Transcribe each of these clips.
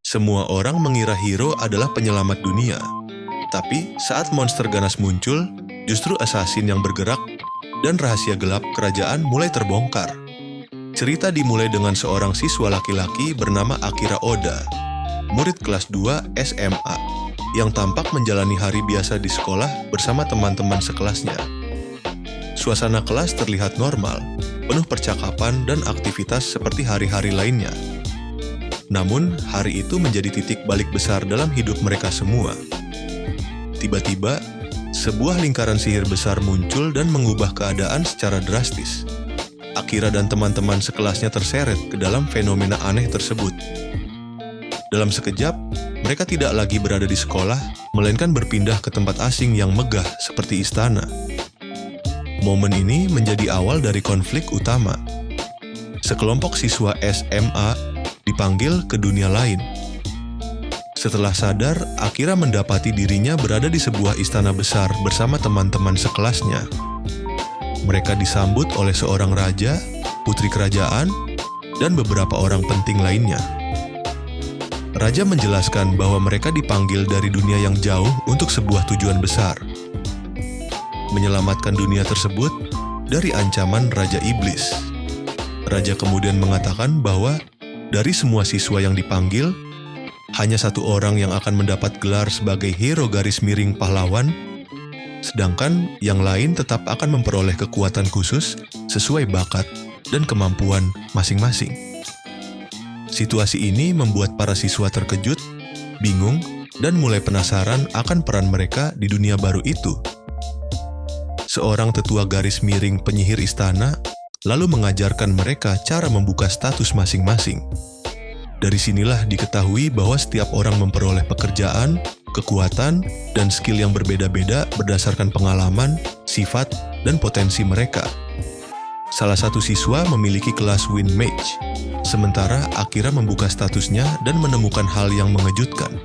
Semua orang mengira hero adalah penyelamat dunia. Tapi saat monster ganas muncul, justru assassin yang bergerak dan rahasia gelap kerajaan mulai terbongkar. Cerita dimulai dengan seorang siswa laki-laki bernama Akira Oda, murid kelas 2 SMA, yang tampak menjalani hari biasa di sekolah bersama teman-teman sekelasnya. Suasana kelas terlihat normal, penuh percakapan dan aktivitas seperti hari-hari lainnya. Namun, hari itu menjadi titik balik besar dalam hidup mereka semua. Tiba-tiba, sebuah lingkaran sihir besar muncul dan mengubah keadaan secara drastis. Akira dan teman-teman sekelasnya terseret ke dalam fenomena aneh tersebut. Dalam sekejap, mereka tidak lagi berada di sekolah, melainkan berpindah ke tempat asing yang megah seperti istana. Momen ini menjadi awal dari konflik utama. Sekelompok siswa SMA dipanggil ke dunia lain. Setelah sadar, Akira mendapati dirinya berada di sebuah istana besar bersama teman-teman sekelasnya. Mereka disambut oleh seorang raja, putri kerajaan, dan beberapa orang penting lainnya. Raja menjelaskan bahwa mereka dipanggil dari dunia yang jauh untuk sebuah tujuan besar. Menyelamatkan dunia tersebut dari ancaman Raja Iblis. Raja kemudian mengatakan bahwa dari semua siswa yang dipanggil, hanya satu orang yang akan mendapat gelar sebagai hero garis miring pahlawan, sedangkan yang lain tetap akan memperoleh kekuatan khusus sesuai bakat dan kemampuan masing-masing. Situasi ini membuat para siswa terkejut, bingung, dan mulai penasaran akan peran mereka di dunia baru itu. Seorang tetua garis miring penyihir istana lalu mengajarkan mereka cara membuka status masing-masing. Dari sinilah diketahui bahwa setiap orang memperoleh pekerjaan, kekuatan, dan skill yang berbeda-beda berdasarkan pengalaman, sifat, dan potensi mereka. Salah satu siswa memiliki kelas Wind Mage, sementara Akira membuka statusnya dan menemukan hal yang mengejutkan.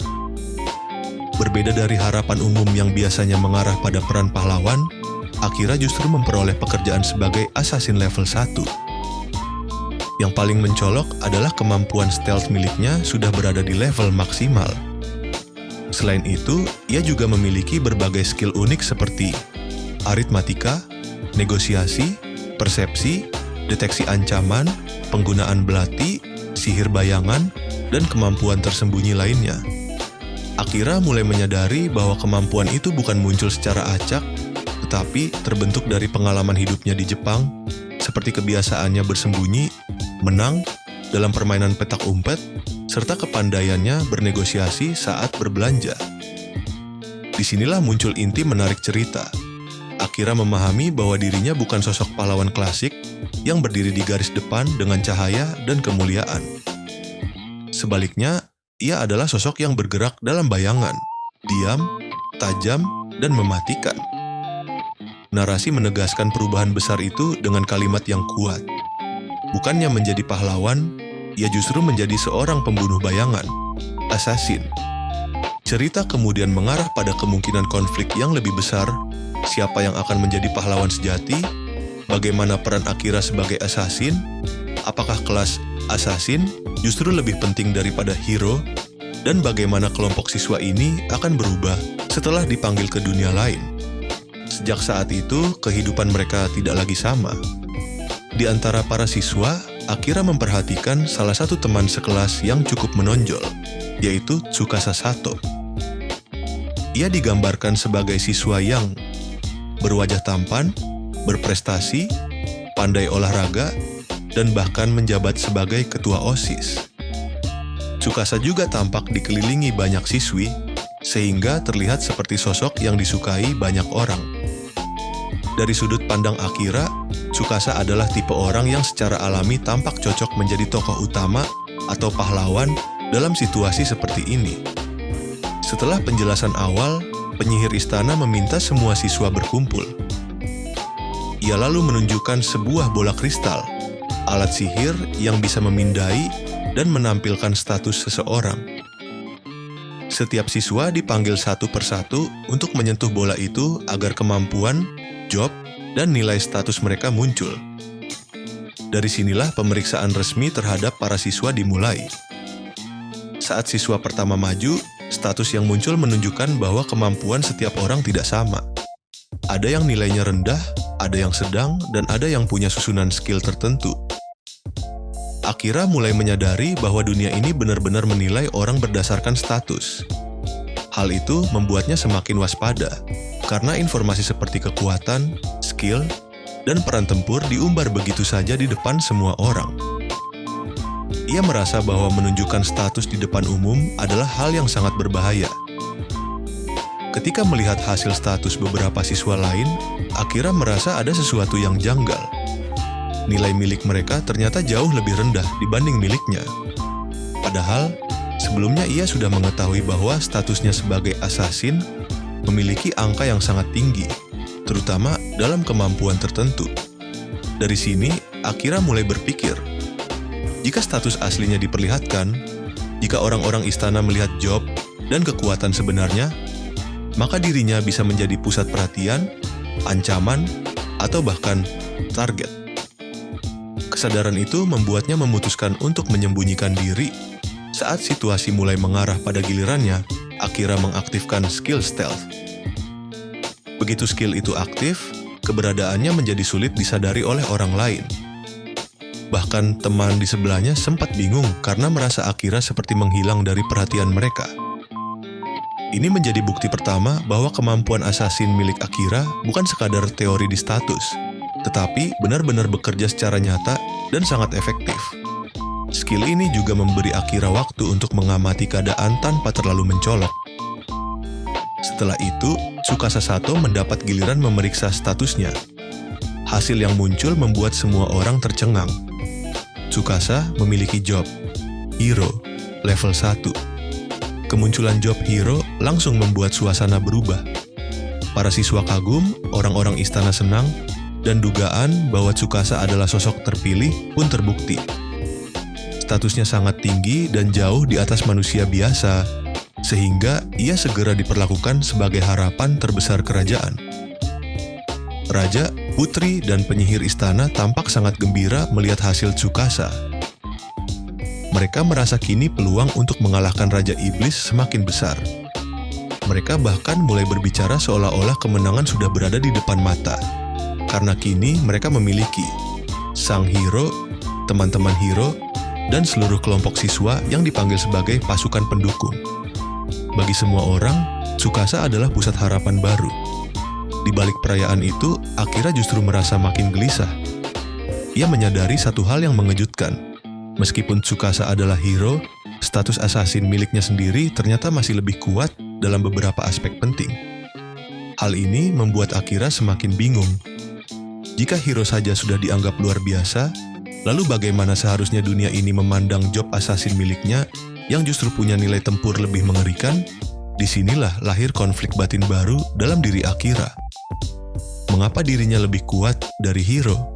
Berbeda dari harapan umum yang biasanya mengarah pada peran pahlawan, Akira justru memperoleh pekerjaan sebagai assassin level 1. Yang paling mencolok adalah kemampuan stealth miliknya sudah berada di level maksimal. Selain itu, ia juga memiliki berbagai skill unik seperti aritmatika, negosiasi, persepsi, deteksi ancaman, penggunaan belati, sihir bayangan, dan kemampuan tersembunyi lainnya. Akira mulai menyadari bahwa kemampuan itu bukan muncul secara acak, tetapi terbentuk dari pengalaman hidupnya di Jepang, seperti kebiasaannya bersembunyi, menang dalam permainan petak umpet, serta kepandaiannya bernegosiasi saat berbelanja. Disinilah muncul inti menarik cerita. Akira memahami bahwa dirinya bukan sosok pahlawan klasik yang berdiri di garis depan dengan cahaya dan kemuliaan. Sebaliknya, ia adalah sosok yang bergerak dalam bayangan, diam, tajam, dan mematikan. Narasi menegaskan perubahan besar itu dengan kalimat yang kuat. Bukannya menjadi pahlawan, ia justru menjadi seorang pembunuh bayangan, assassin. Cerita kemudian mengarah pada kemungkinan konflik yang lebih besar, siapa yang akan menjadi pahlawan sejati, bagaimana peran Akira sebagai assassin, apakah kelas assassin justru lebih penting daripada hero, dan bagaimana kelompok siswa ini akan berubah setelah dipanggil ke dunia lain. Sejak saat itu, kehidupan mereka tidak lagi sama. Di antara para siswa, Akira memperhatikan salah satu teman sekelas yang cukup menonjol, yaitu Tsukasa Sato. Ia digambarkan sebagai siswa yang berwajah tampan, berprestasi, pandai olahraga, dan bahkan menjabat sebagai ketua OSIS. Tsukasa juga tampak dikelilingi banyak siswi, sehingga terlihat seperti sosok yang disukai banyak orang. Dari sudut pandang Akira, Tsukasa adalah tipe orang yang secara alami tampak cocok menjadi tokoh utama atau pahlawan dalam situasi seperti ini. Setelah penjelasan awal, penyihir istana meminta semua siswa berkumpul. Ia lalu menunjukkan sebuah bola kristal, alat sihir yang bisa memindai dan menampilkan status seseorang. Setiap siswa dipanggil satu persatu untuk menyentuh bola itu agar kemampuan, job, dan nilai status mereka muncul. Dari sinilah pemeriksaan resmi terhadap para siswa dimulai. Saat siswa pertama maju, status yang muncul menunjukkan bahwa kemampuan setiap orang tidak sama. Ada yang nilainya rendah, ada yang sedang, dan ada yang punya susunan skill tertentu. Akira mulai menyadari bahwa dunia ini benar-benar menilai orang berdasarkan status. Hal itu membuatnya semakin waspada, karena informasi seperti kekuatan, skill, dan peran tempur diumbar begitu saja di depan semua orang. Ia merasa bahwa menunjukkan status di depan umum adalah hal yang sangat berbahaya. Ketika melihat hasil status beberapa siswa lain, Akira merasa ada sesuatu yang janggal. Nilai milik mereka ternyata jauh lebih rendah dibanding miliknya. Padahal, sebelumnya ia sudah mengetahui bahwa statusnya sebagai assassin memiliki angka yang sangat tinggi, terutama dalam kemampuan tertentu. Dari sini, Akira mulai berpikir, jika status aslinya diperlihatkan, jika orang-orang istana melihat job dan kekuatan sebenarnya, maka dirinya bisa menjadi pusat perhatian, ancaman, atau bahkan target. Kesadaran itu membuatnya memutuskan untuk menyembunyikan diri. Saat situasi mulai mengarah pada gilirannya, Akira mengaktifkan skill stealth. Begitu skill itu aktif, keberadaannya menjadi sulit disadari oleh orang lain. Bahkan teman di sebelahnya sempat bingung karena merasa Akira seperti menghilang dari perhatian mereka. Ini menjadi bukti pertama bahwa kemampuan assassin milik Akira bukan sekadar teori di status, tetapi benar-benar bekerja secara nyata dan sangat efektif. Skill ini juga memberi Akira waktu untuk mengamati keadaan tanpa terlalu mencolok. Setelah itu, Tsukasa Sato mendapat giliran memeriksa statusnya. Hasil yang muncul membuat semua orang tercengang. Tsukasa memiliki job Hero level 1. Kemunculan job Hero langsung membuat suasana berubah. Para siswa kagum, orang-orang istana senang, dan dugaan bahwa Tsukasa adalah sosok terpilih pun terbukti. Statusnya sangat tinggi dan jauh di atas manusia biasa, sehingga ia segera diperlakukan sebagai harapan terbesar kerajaan. Raja, putri, dan penyihir istana tampak sangat gembira melihat hasil Tsukasa. Mereka merasa kini peluang untuk mengalahkan Raja Iblis semakin besar. Mereka bahkan mulai berbicara seolah-olah kemenangan sudah berada di depan mata. Karena kini mereka memiliki sang hero, teman-teman hero, dan seluruh kelompok siswa yang dipanggil sebagai pasukan pendukung. Bagi semua orang, Tsukasa adalah pusat harapan baru. Di balik perayaan itu, Akira justru merasa makin gelisah. Ia menyadari satu hal yang mengejutkan. Meskipun Tsukasa adalah hero, status assassin miliknya sendiri ternyata masih lebih kuat dalam beberapa aspek penting. Hal ini membuat Akira semakin bingung. Jika hero saja sudah dianggap luar biasa, lalu bagaimana seharusnya dunia ini memandang job assassin miliknya yang justru punya nilai tempur lebih mengerikan? Disinilah lahir konflik batin baru dalam diri Akira. Mengapa dirinya lebih kuat dari hero?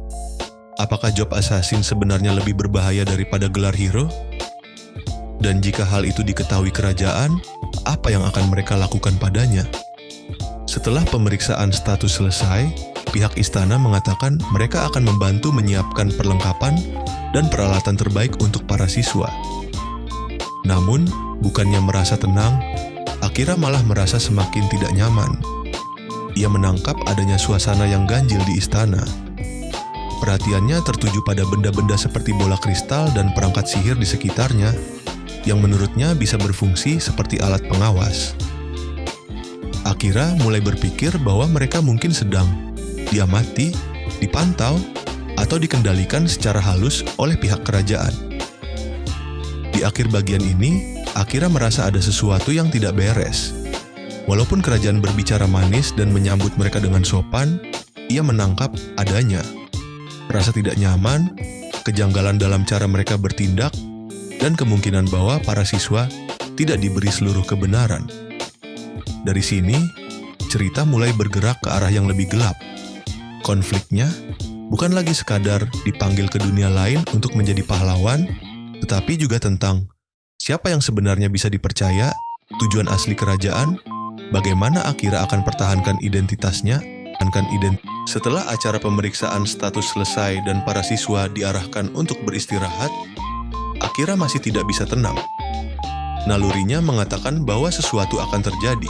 Apakah job assassin sebenarnya lebih berbahaya daripada gelar hero? Dan jika hal itu diketahui kerajaan, apa yang akan mereka lakukan padanya? Setelah pemeriksaan status selesai, pihak istana mengatakan mereka akan membantu menyiapkan perlengkapan dan peralatan terbaik untuk para siswa. Namun, bukannya merasa tenang, Akira malah merasa semakin tidak nyaman. Ia menangkap adanya suasana yang ganjil di istana. Perhatiannya tertuju pada benda-benda seperti bola kristal dan perangkat sihir di sekitarnya, yang menurutnya bisa berfungsi seperti alat pengawas. Akira mulai berpikir bahwa mereka mungkin sedang diamati, dipantau, atau dikendalikan secara halus oleh pihak kerajaan. Di akhir bagian ini, Akira merasa ada sesuatu yang tidak beres. Walaupun kerajaan berbicara manis dan menyambut mereka dengan sopan, ia menangkap adanya rasa tidak nyaman, kejanggalan dalam cara mereka bertindak, dan kemungkinan bahwa para siswa tidak diberi seluruh kebenaran. Dari sini, cerita mulai bergerak ke arah yang lebih gelap. Konfliknya bukan lagi sekadar dipanggil ke dunia lain untuk menjadi pahlawan, tetapi juga tentang siapa yang sebenarnya bisa dipercaya, tujuan asli kerajaan, bagaimana Akira akan pertahankan identitasnya, Setelah acara pemeriksaan status selesai dan para siswa diarahkan untuk beristirahat, Akira masih tidak bisa tenang. Nalurinya mengatakan bahwa sesuatu akan terjadi.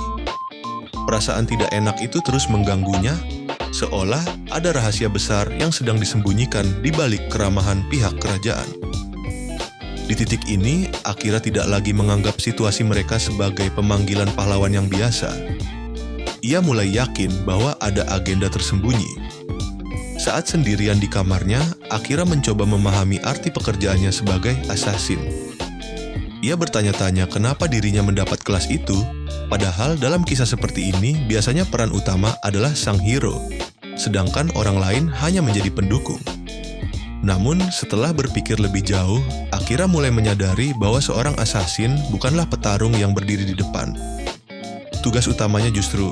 Perasaan tidak enak itu terus mengganggunya, seolah ada rahasia besar yang sedang disembunyikan di balik keramahan pihak kerajaan. Di titik ini, Akira tidak lagi menganggap situasi mereka sebagai pemanggilan pahlawan yang biasa. Ia mulai yakin bahwa ada agenda tersembunyi. Saat sendirian di kamarnya, Akira mencoba memahami arti pekerjaannya sebagai assassin. Ia bertanya-tanya kenapa dirinya mendapat kelas itu, padahal dalam kisah seperti ini biasanya peran utama adalah sang hero, sedangkan orang lain hanya menjadi pendukung. Namun, setelah berpikir lebih jauh, Akira mulai menyadari bahwa seorang assassin bukanlah petarung yang berdiri di depan. Tugas utamanya justru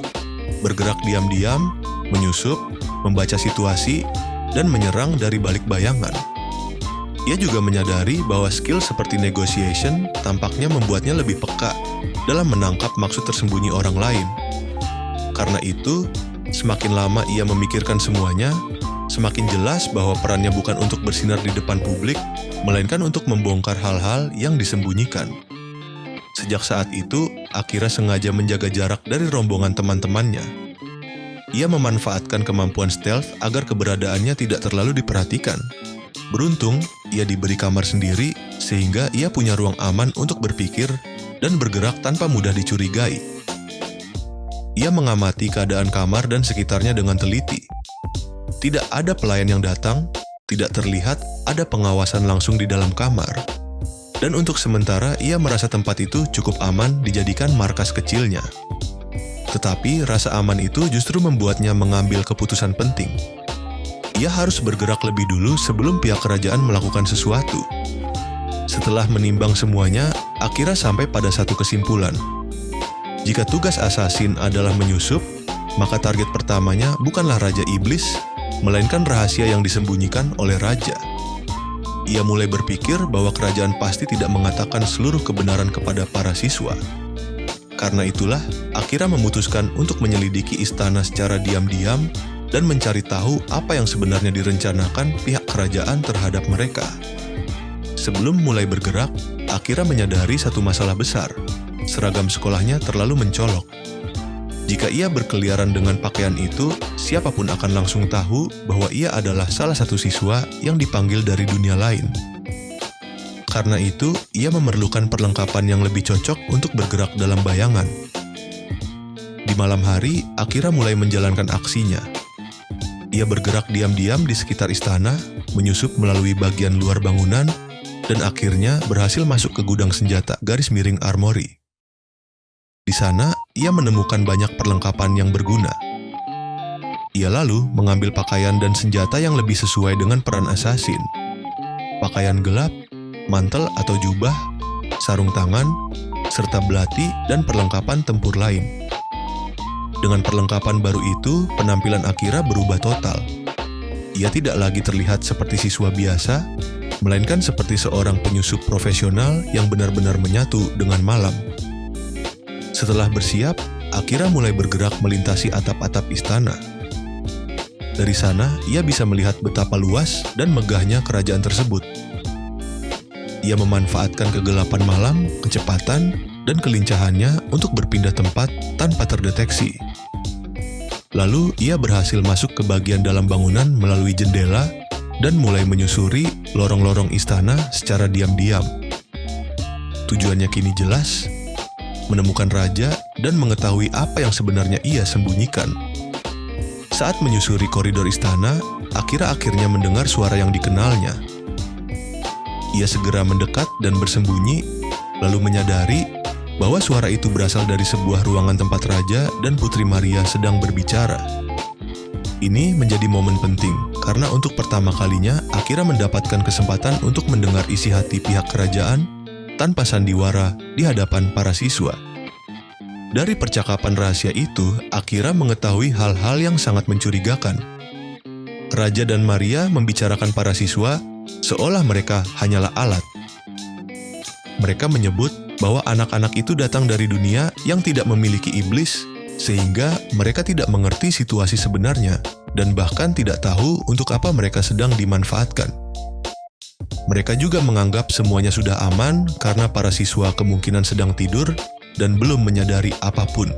bergerak diam-diam, menyusup, membaca situasi, dan menyerang dari balik bayangan. Ia juga menyadari bahwa skill seperti negotiation tampaknya membuatnya lebih peka dalam menangkap maksud tersembunyi orang lain. Karena itu, semakin lama ia memikirkan semuanya, semakin jelas bahwa perannya bukan untuk bersinar di depan publik, melainkan untuk membongkar hal-hal yang disembunyikan. Sejak saat itu, Akira sengaja menjaga jarak dari rombongan teman-temannya. Ia memanfaatkan kemampuan stealth agar keberadaannya tidak terlalu diperhatikan. Beruntung, ia diberi kamar sendiri sehingga ia punya ruang aman untuk berpikir dan bergerak tanpa mudah dicurigai. Ia mengamati keadaan kamar dan sekitarnya dengan teliti. Tidak ada pelayan yang datang, tidak terlihat ada pengawasan langsung di dalam kamar. Dan untuk sementara, ia merasa tempat itu cukup aman dijadikan markas kecilnya. Tetapi rasa aman itu justru membuatnya mengambil keputusan penting. Ia harus bergerak lebih dulu sebelum pihak kerajaan melakukan sesuatu. Setelah menimbang semuanya, Akira sampai pada satu kesimpulan. Jika tugas assassin adalah menyusup, maka target pertamanya bukanlah Raja Iblis, melainkan rahasia yang disembunyikan oleh Raja. Ia mulai berpikir bahwa kerajaan pasti tidak mengatakan seluruh kebenaran kepada para siswa. Karena itulah, Akira memutuskan untuk menyelidiki istana secara diam-diam dan mencari tahu apa yang sebenarnya direncanakan pihak kerajaan terhadap mereka. Sebelum mulai bergerak, Akira menyadari satu masalah besar. Seragam sekolahnya terlalu mencolok. Jika ia berkeliaran dengan pakaian itu, siapapun akan langsung tahu bahwa ia adalah salah satu siswa yang dipanggil dari dunia lain. Karena itu, ia memerlukan perlengkapan yang lebih cocok untuk bergerak dalam bayangan. Di malam hari, Akira mulai menjalankan aksinya. Ia bergerak diam-diam di sekitar istana, menyusup melalui bagian luar bangunan, dan akhirnya berhasil masuk ke gudang senjata garis miring armory. Di sana, ia menemukan banyak perlengkapan yang berguna. Ia lalu mengambil pakaian dan senjata yang lebih sesuai dengan peran assassin. Pakaian gelap, mantel atau jubah, sarung tangan, serta belati dan perlengkapan tempur lain. Dengan perlengkapan baru itu, penampilan Akira berubah total. Ia tidak lagi terlihat seperti siswa biasa, melainkan seperti seorang penyusup profesional yang benar-benar menyatu dengan malam. Setelah bersiap, Akira mulai bergerak melintasi atap-atap istana. Dari sana, ia bisa melihat betapa luas dan megahnya kerajaan tersebut. Ia memanfaatkan kegelapan malam, kecepatan, dan kelincahannya untuk berpindah tempat tanpa terdeteksi. Lalu, ia berhasil masuk ke bagian dalam bangunan melalui jendela dan mulai menyusuri lorong-lorong istana secara diam-diam. Tujuannya kini jelas, menemukan raja dan mengetahui apa yang sebenarnya ia sembunyikan. Saat menyusuri koridor istana, Akira akhirnya mendengar suara yang dikenalnya. Ia segera mendekat dan bersembunyi, lalu menyadari bahwa suara itu berasal dari sebuah ruangan tempat raja dan Putri Maria sedang berbicara. Ini menjadi momen penting, karena untuk pertama kalinya Akira mendapatkan kesempatan untuk mendengar isi hati pihak kerajaan tanpa sandiwara di hadapan para siswa. Dari percakapan rahasia itu, Akira mengetahui hal-hal yang sangat mencurigakan. Raja dan Maria membicarakan para siswa seolah mereka hanyalah alat. Mereka menyebut bahwa anak-anak itu datang dari dunia yang tidak memiliki iblis sehingga mereka tidak mengerti situasi sebenarnya dan bahkan tidak tahu untuk apa mereka sedang dimanfaatkan. Mereka juga menganggap semuanya sudah aman karena para siswa kemungkinan sedang tidur dan belum menyadari apapun.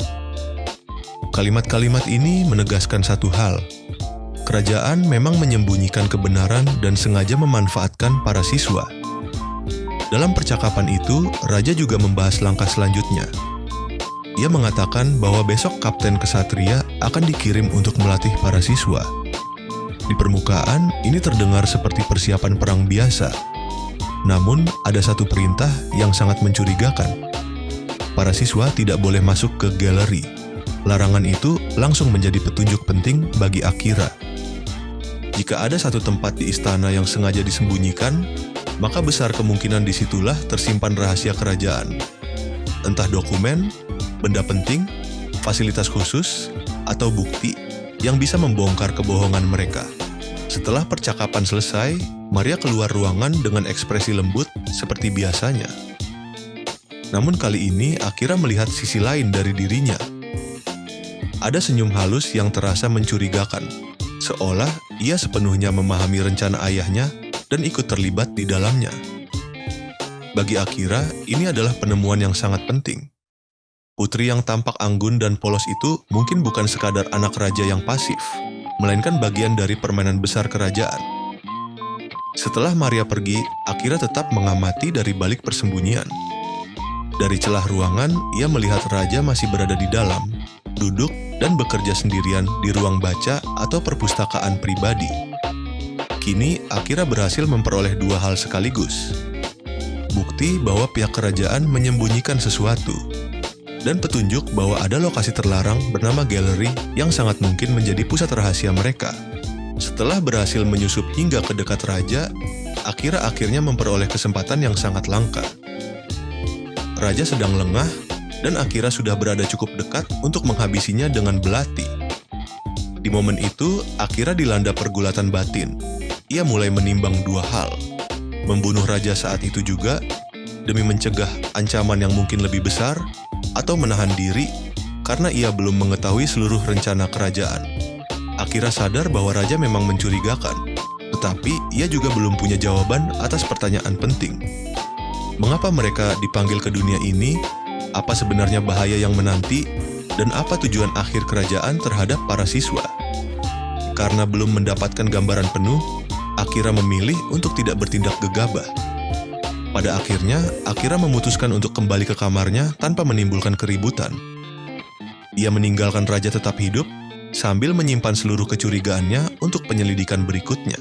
Kalimat-kalimat ini menegaskan satu hal. Kerajaan memang menyembunyikan kebenaran dan sengaja memanfaatkan para siswa. Dalam percakapan itu, Raja juga membahas langkah selanjutnya. Ia mengatakan bahwa besok Kapten Kesatria akan dikirim untuk melatih para siswa. Di permukaan, ini terdengar seperti persiapan perang biasa. Namun, ada satu perintah yang sangat mencurigakan. Para siswa tidak boleh masuk ke galeri. Larangan itu langsung menjadi petunjuk penting bagi Akira. Jika ada satu tempat di istana yang sengaja disembunyikan, maka besar kemungkinan disitulah tersimpan rahasia kerajaan. Entah dokumen, benda penting, fasilitas khusus, atau bukti yang bisa membongkar kebohongan mereka. Setelah percakapan selesai, Maria keluar ruangan dengan ekspresi lembut seperti biasanya. Namun kali ini Akira melihat sisi lain dari dirinya. Ada senyum halus yang terasa mencurigakan, seolah ia sepenuhnya memahami rencana ayahnya dan ikut terlibat di dalamnya. Bagi Akira, ini adalah penemuan yang sangat penting. Putri yang tampak anggun dan polos itu mungkin bukan sekadar anak raja yang pasif, melainkan bagian dari permainan besar kerajaan. Setelah Maria pergi, Akira tetap mengamati dari balik persembunyian. Dari celah ruangan, ia melihat raja masih berada di dalam, duduk dan bekerja sendirian di ruang baca atau perpustakaan pribadi. Kini, Akira berhasil memperoleh dua hal sekaligus. Bukti bahwa pihak kerajaan menyembunyikan sesuatu, dan petunjuk bahwa ada lokasi terlarang bernama galeri yang sangat mungkin menjadi pusat rahasia mereka. Setelah berhasil menyusup hingga ke dekat raja, Akira akhirnya memperoleh kesempatan yang sangat langka. Raja sedang lengah, dan Akira sudah berada cukup dekat untuk menghabisinya dengan belati. Di momen itu, Akira dilanda pergulatan batin. Ia mulai menimbang dua hal: membunuh raja saat itu juga, demi mencegah ancaman yang mungkin lebih besar, atau menahan diri karena ia belum mengetahui seluruh rencana kerajaan. Akira sadar bahwa raja memang mencurigakan, tetapi ia juga belum punya jawaban atas pertanyaan penting. Mengapa mereka dipanggil ke dunia ini? Apa sebenarnya bahaya yang menanti? Dan apa tujuan akhir kerajaan terhadap para siswa? Karena belum mendapatkan gambaran penuh, Akira memilih untuk tidak bertindak gegabah. Pada akhirnya, Akira memutuskan untuk kembali ke kamarnya tanpa menimbulkan keributan. Ia meninggalkan raja tetap hidup, sambil menyimpan seluruh kecurigaannya untuk penyelidikan berikutnya.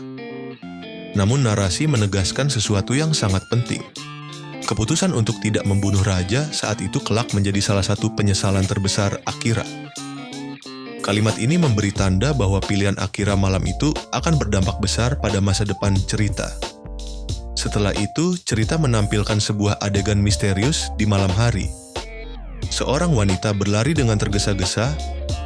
Namun narasi menegaskan sesuatu yang sangat penting. Keputusan untuk tidak membunuh raja saat itu kelak menjadi salah satu penyesalan terbesar Akira. Kalimat ini memberi tanda bahwa pilihan Akira malam itu akan berdampak besar pada masa depan cerita. Setelah itu, cerita menampilkan sebuah adegan misterius di malam hari. Seorang wanita berlari dengan tergesa-gesa,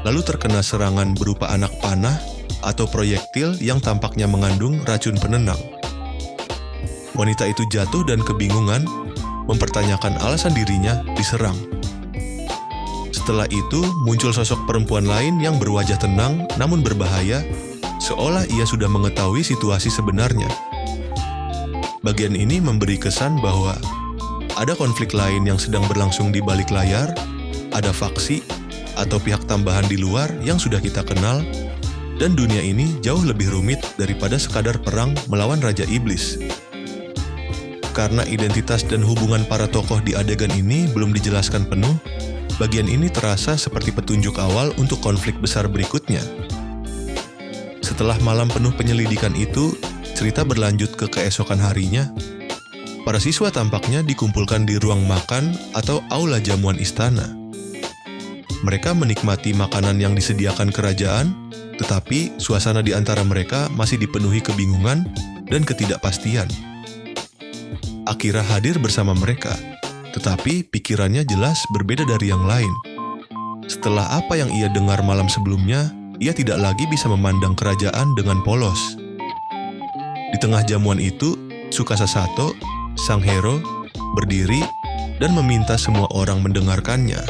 lalu terkena serangan berupa anak panah atau proyektil yang tampaknya mengandung racun penenang. Wanita itu jatuh dan kebingungan, mempertanyakan alasan dirinya diserang. Setelah itu, muncul sosok perempuan lain yang berwajah tenang namun berbahaya, seolah ia sudah mengetahui situasi sebenarnya. Bagian ini memberi kesan bahwa ada konflik lain yang sedang berlangsung di balik layar, ada faksi atau pihak tambahan di luar yang sudah kita kenal, dan dunia ini jauh lebih rumit daripada sekadar perang melawan Raja Iblis. Karena identitas dan hubungan para tokoh di adegan ini belum dijelaskan penuh, bagian ini terasa seperti petunjuk awal untuk konflik besar berikutnya. Setelah malam penuh penyelidikan itu, cerita berlanjut ke keesokan harinya. Para siswa tampaknya dikumpulkan di ruang makan atau aula jamuan istana. Mereka menikmati makanan yang disediakan kerajaan, tetapi suasana di antara mereka masih dipenuhi kebingungan dan ketidakpastian. Akira hadir bersama mereka, tetapi pikirannya jelas berbeda dari yang lain. Setelah apa yang ia dengar malam sebelumnya, ia tidak lagi bisa memandang kerajaan dengan polos. Di tengah jamuan itu, Tsukasa Sato, sang hero, berdiri dan meminta semua orang mendengarkannya.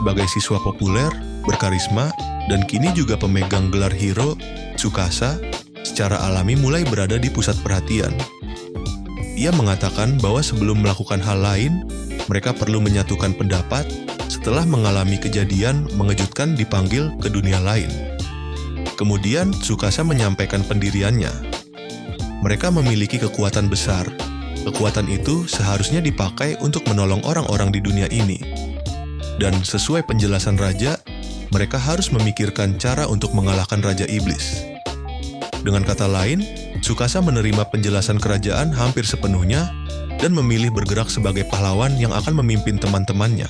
sebagai siswa populer, berkarisma, dan kini juga pemegang gelar hero, Tsukasa, secara alami mulai berada di pusat perhatian. Ia mengatakan bahwa sebelum melakukan hal lain, mereka perlu menyatukan pendapat setelah mengalami kejadian mengejutkan dipanggil ke dunia lain. Kemudian Tsukasa menyampaikan pendiriannya. Mereka memiliki kekuatan besar. Kekuatan itu seharusnya dipakai untuk menolong orang-orang di dunia ini. Dan sesuai penjelasan raja, mereka harus memikirkan cara untuk mengalahkan Raja Iblis. Dengan kata lain, Tsukasa menerima penjelasan kerajaan hampir sepenuhnya dan memilih bergerak sebagai pahlawan yang akan memimpin teman-temannya.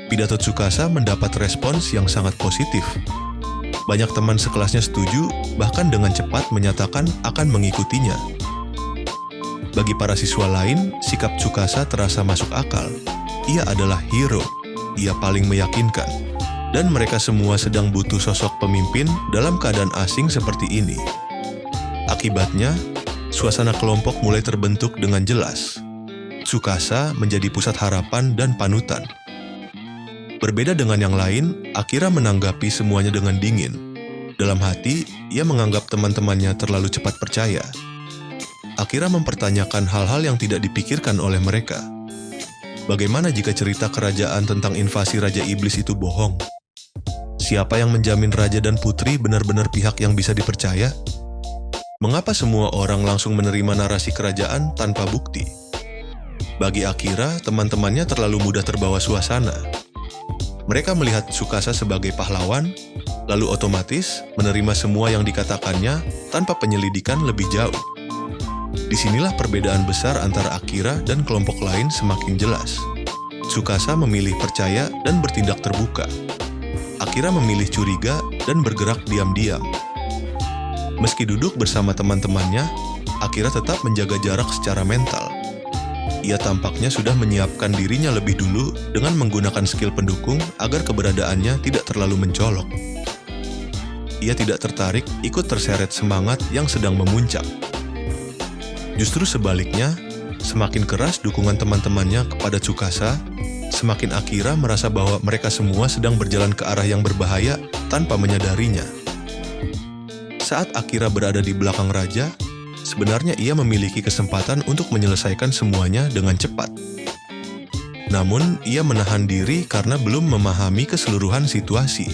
Pidato Tsukasa mendapat respons yang sangat positif. Banyak teman sekelasnya setuju, bahkan dengan cepat menyatakan akan mengikutinya. Bagi para siswa lain, sikap Tsukasa terasa masuk akal. Ia adalah hero, ia paling meyakinkan, dan mereka semua sedang butuh sosok pemimpin dalam keadaan asing seperti ini. Akibatnya, suasana kelompok mulai terbentuk dengan jelas. Tsukasa menjadi pusat harapan dan panutan. Berbeda dengan yang lain, Akira menanggapi semuanya dengan dingin. Dalam hati, ia menganggap teman-temannya terlalu cepat percaya. Akira mempertanyakan hal-hal yang tidak dipikirkan oleh mereka. Bagaimana jika cerita kerajaan tentang invasi Raja Iblis itu bohong? Siapa yang menjamin raja dan putri benar-benar pihak yang bisa dipercaya? Mengapa semua orang langsung menerima narasi kerajaan tanpa bukti? Bagi Akira, teman-temannya terlalu mudah terbawa suasana. Mereka melihat Tsukasa sebagai pahlawan, lalu otomatis menerima semua yang dikatakannya tanpa penyelidikan lebih jauh. Disinilah perbedaan besar antara Akira dan kelompok lain semakin jelas. Tsukasa memilih percaya dan bertindak terbuka. Akira memilih curiga dan bergerak diam-diam. Meski duduk bersama teman-temannya, Akira tetap menjaga jarak secara mental. Ia tampaknya sudah menyiapkan dirinya lebih dulu dengan menggunakan skill pendukung agar keberadaannya tidak terlalu mencolok. Ia tidak tertarik ikut terseret semangat yang sedang memuncak. Justru sebaliknya, semakin keras dukungan teman-temannya kepada Tsukasa, semakin Akira merasa bahwa mereka semua sedang berjalan ke arah yang berbahaya tanpa menyadarinya. Saat Akira berada di belakang raja, sebenarnya ia memiliki kesempatan untuk menyelesaikan semuanya dengan cepat. Namun, ia menahan diri karena belum memahami keseluruhan situasi.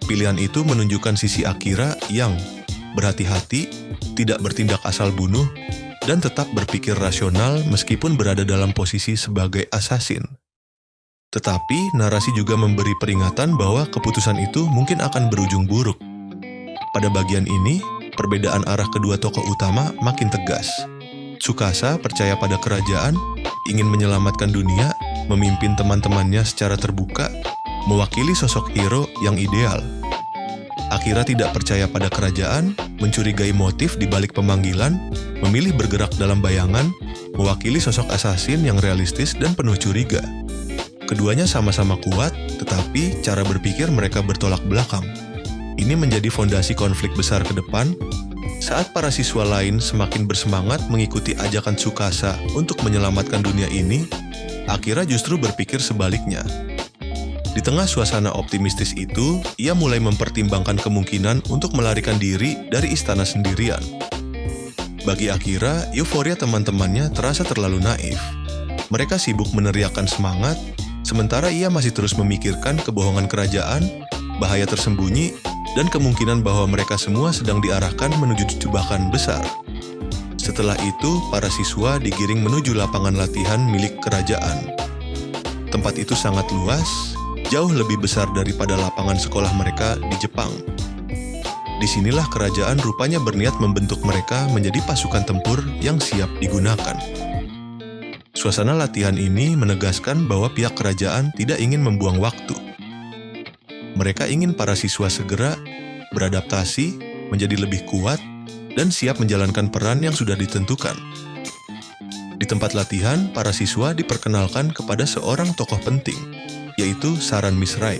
Pilihan itu menunjukkan sisi Akira yang berhati-hati, tidak bertindak asal bunuh, dan tetap berpikir rasional meskipun berada dalam posisi sebagai assassin. Tetapi, narasi juga memberi peringatan bahwa keputusan itu mungkin akan berujung buruk. Pada bagian ini, perbedaan arah kedua tokoh utama makin tegas. Tsukasa percaya pada kerajaan, ingin menyelamatkan dunia, memimpin teman-temannya secara terbuka, mewakili sosok hero yang ideal. Akira tidak percaya pada kerajaan, mencurigai motif di balik pemanggilan, memilih bergerak dalam bayangan, mewakili sosok assassin yang realistis dan penuh curiga. Keduanya sama-sama kuat, tetapi cara berpikir mereka bertolak belakang. Ini menjadi fondasi konflik besar ke depan, saat para siswa lain semakin bersemangat mengikuti ajakan Tsukasa untuk menyelamatkan dunia ini, Akira justru berpikir sebaliknya. Di tengah suasana optimistis itu, ia mulai mempertimbangkan kemungkinan untuk melarikan diri dari istana sendirian. Bagi Akira, euforia teman-temannya terasa terlalu naif. Mereka sibuk meneriakkan semangat, sementara ia masih terus memikirkan kebohongan kerajaan, bahaya tersembunyi, dan kemungkinan bahwa mereka semua sedang diarahkan menuju jebakan besar. Setelah itu, para siswa digiring menuju lapangan latihan milik kerajaan. Tempat itu sangat luas, jauh lebih besar daripada lapangan sekolah mereka di Jepang. Disinilah kerajaan rupanya berniat membentuk mereka menjadi pasukan tempur yang siap digunakan. Suasana latihan ini menegaskan bahwa pihak kerajaan tidak ingin membuang waktu. Mereka ingin para siswa segera beradaptasi, menjadi lebih kuat, dan siap menjalankan peran yang sudah ditentukan. Di tempat latihan, para siswa diperkenalkan kepada seorang tokoh penting, yaitu Saran Misrai,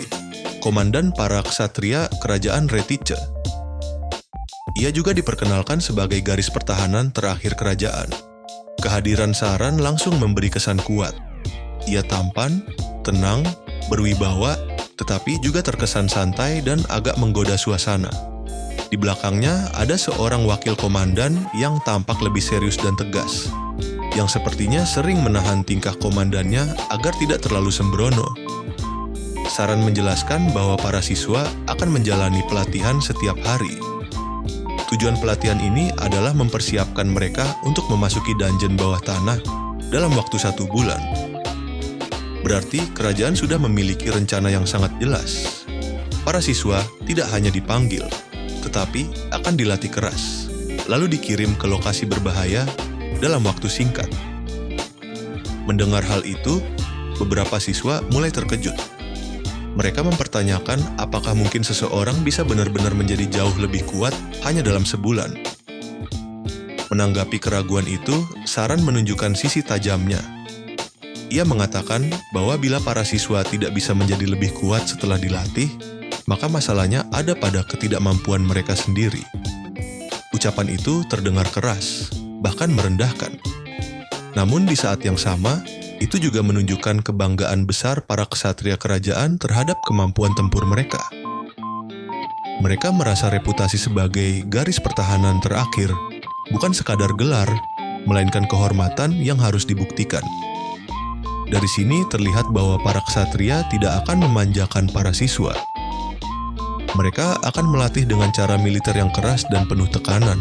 komandan para ksatria kerajaan Retice. Ia juga diperkenalkan sebagai garis pertahanan terakhir kerajaan. Kehadiran Saran langsung memberi kesan kuat. Ia tampan, tenang, berwibawa, tetapi juga terkesan santai dan agak menggoda suasana. Di belakangnya ada seorang wakil komandan yang tampak lebih serius dan tegas, yang sepertinya sering menahan tingkah komandannya agar tidak terlalu sembrono. Saran menjelaskan bahwa para siswa akan menjalani pelatihan setiap hari. Tujuan pelatihan ini adalah mempersiapkan mereka untuk memasuki dungeon bawah tanah dalam waktu 1 bulan. Berarti kerajaan sudah memiliki rencana yang sangat jelas. Para siswa tidak hanya dipanggil, tetapi akan dilatih keras, lalu dikirim ke lokasi berbahaya dalam waktu singkat. Mendengar hal itu, beberapa siswa mulai terkejut. Mereka mempertanyakan apakah mungkin seseorang bisa benar-benar menjadi jauh lebih kuat hanya dalam sebulan. Menanggapi keraguan itu, Saran menunjukkan sisi tajamnya. Ia mengatakan bahwa bila para siswa tidak bisa menjadi lebih kuat setelah dilatih, maka masalahnya ada pada ketidakmampuan mereka sendiri. Ucapan itu terdengar keras, bahkan merendahkan. Namun di saat yang sama, itu juga menunjukkan kebanggaan besar para ksatria kerajaan terhadap kemampuan tempur mereka. Mereka merasa reputasi sebagai garis pertahanan terakhir bukan sekadar gelar, melainkan kehormatan yang harus dibuktikan. Dari sini terlihat bahwa para ksatria tidak akan memanjakan para siswa. Mereka akan melatih dengan cara militer yang keras dan penuh tekanan.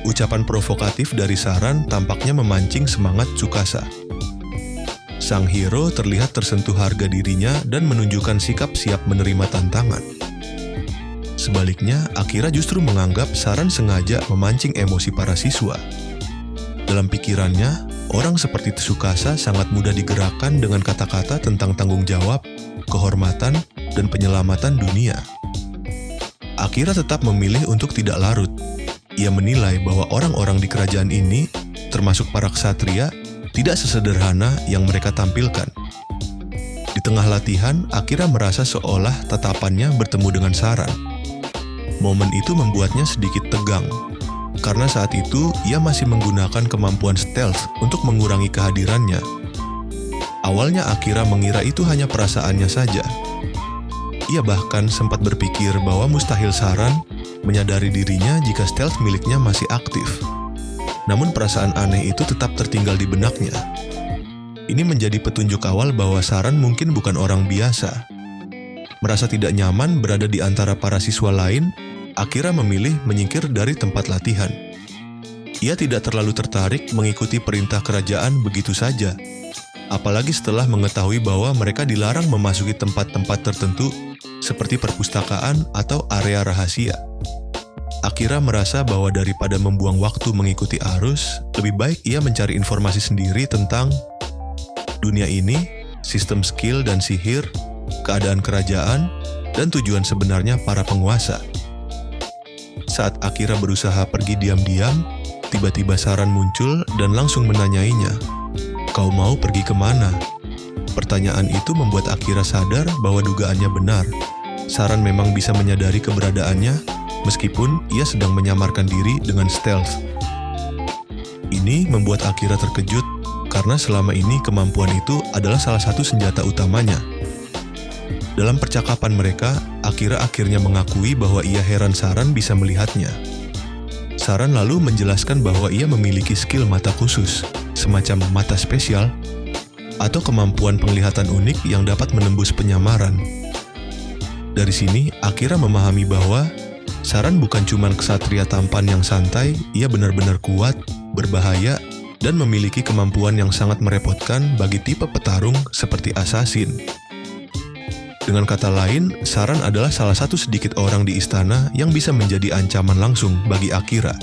Ucapan provokatif dari Saran tampaknya memancing semangat Tsukasa. Sang hero terlihat tersentuh harga dirinya dan menunjukkan sikap siap menerima tantangan. Sebaliknya, Akira justru menganggap Saran sengaja memancing emosi para siswa. Dalam pikirannya, orang seperti Tsukasa sangat mudah digerakkan dengan kata-kata tentang tanggung jawab, kehormatan, dan penyelamatan dunia. Akira tetap memilih untuk tidak larut. Ia menilai bahwa orang-orang di kerajaan ini, termasuk para ksatria, tidak sesederhana yang mereka tampilkan. Di tengah latihan, Akira merasa seolah tatapannya bertemu dengan Saran. Momen itu membuatnya sedikit tegang, karena saat itu ia masih menggunakan kemampuan stealth untuk mengurangi kehadirannya. Awalnya Akira mengira itu hanya perasaannya saja. Ia bahkan sempat berpikir bahwa mustahil Saran menyadari dirinya jika stealth miliknya masih aktif. Namun perasaan aneh itu tetap tertinggal di benaknya. Ini menjadi petunjuk awal bahwa Saran mungkin bukan orang biasa. Merasa tidak nyaman berada di antara para siswa lain, Akira memilih menyingkir dari tempat latihan. Ia tidak terlalu tertarik mengikuti perintah kerajaan begitu saja, apalagi setelah mengetahui bahwa mereka dilarang memasuki tempat-tempat tertentu seperti perpustakaan atau area rahasia. Akira merasa bahwa daripada membuang waktu mengikuti arus, lebih baik ia mencari informasi sendiri tentang dunia ini, sistem skill dan sihir, keadaan kerajaan, dan tujuan sebenarnya para penguasa. Saat Akira berusaha pergi diam-diam, tiba-tiba Saran muncul dan langsung menanyainya, "Kau mau pergi kemana?" Pertanyaan itu membuat Akira sadar bahwa dugaannya benar. Saran memang bisa menyadari keberadaannya, meskipun ia sedang menyamarkan diri dengan stealth. Ini membuat Akira terkejut karena selama ini kemampuan itu adalah salah satu senjata utamanya. Dalam percakapan mereka, Akira akhirnya mengakui bahwa ia heran Saran bisa melihatnya. Saran lalu menjelaskan bahwa ia memiliki skill mata khusus, semacam mata spesial, atau kemampuan penglihatan unik yang dapat menembus penyamaran. Dari sini, Akira memahami bahwa Saran bukan cuma ksatria tampan yang santai, ia benar-benar kuat, berbahaya, dan memiliki kemampuan yang sangat merepotkan bagi tipe petarung seperti assassin. Dengan kata lain, Saran adalah salah satu sedikit orang di istana yang bisa menjadi ancaman langsung bagi Akira.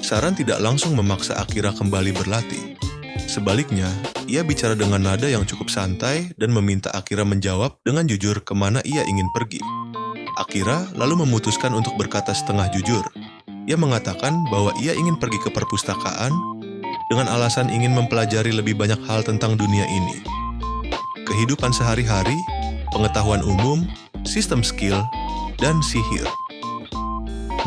Saran tidak langsung memaksa Akira kembali berlatih. Sebaliknya, ia bicara dengan nada yang cukup santai dan meminta Akira menjawab dengan jujur kemana ia ingin pergi. Akira lalu memutuskan untuk berkata setengah jujur. Ia mengatakan bahwa ia ingin pergi ke perpustakaan dengan alasan ingin mempelajari lebih banyak hal tentang dunia ini. Kehidupan sehari-hari, pengetahuan umum, sistem skill, dan sihir.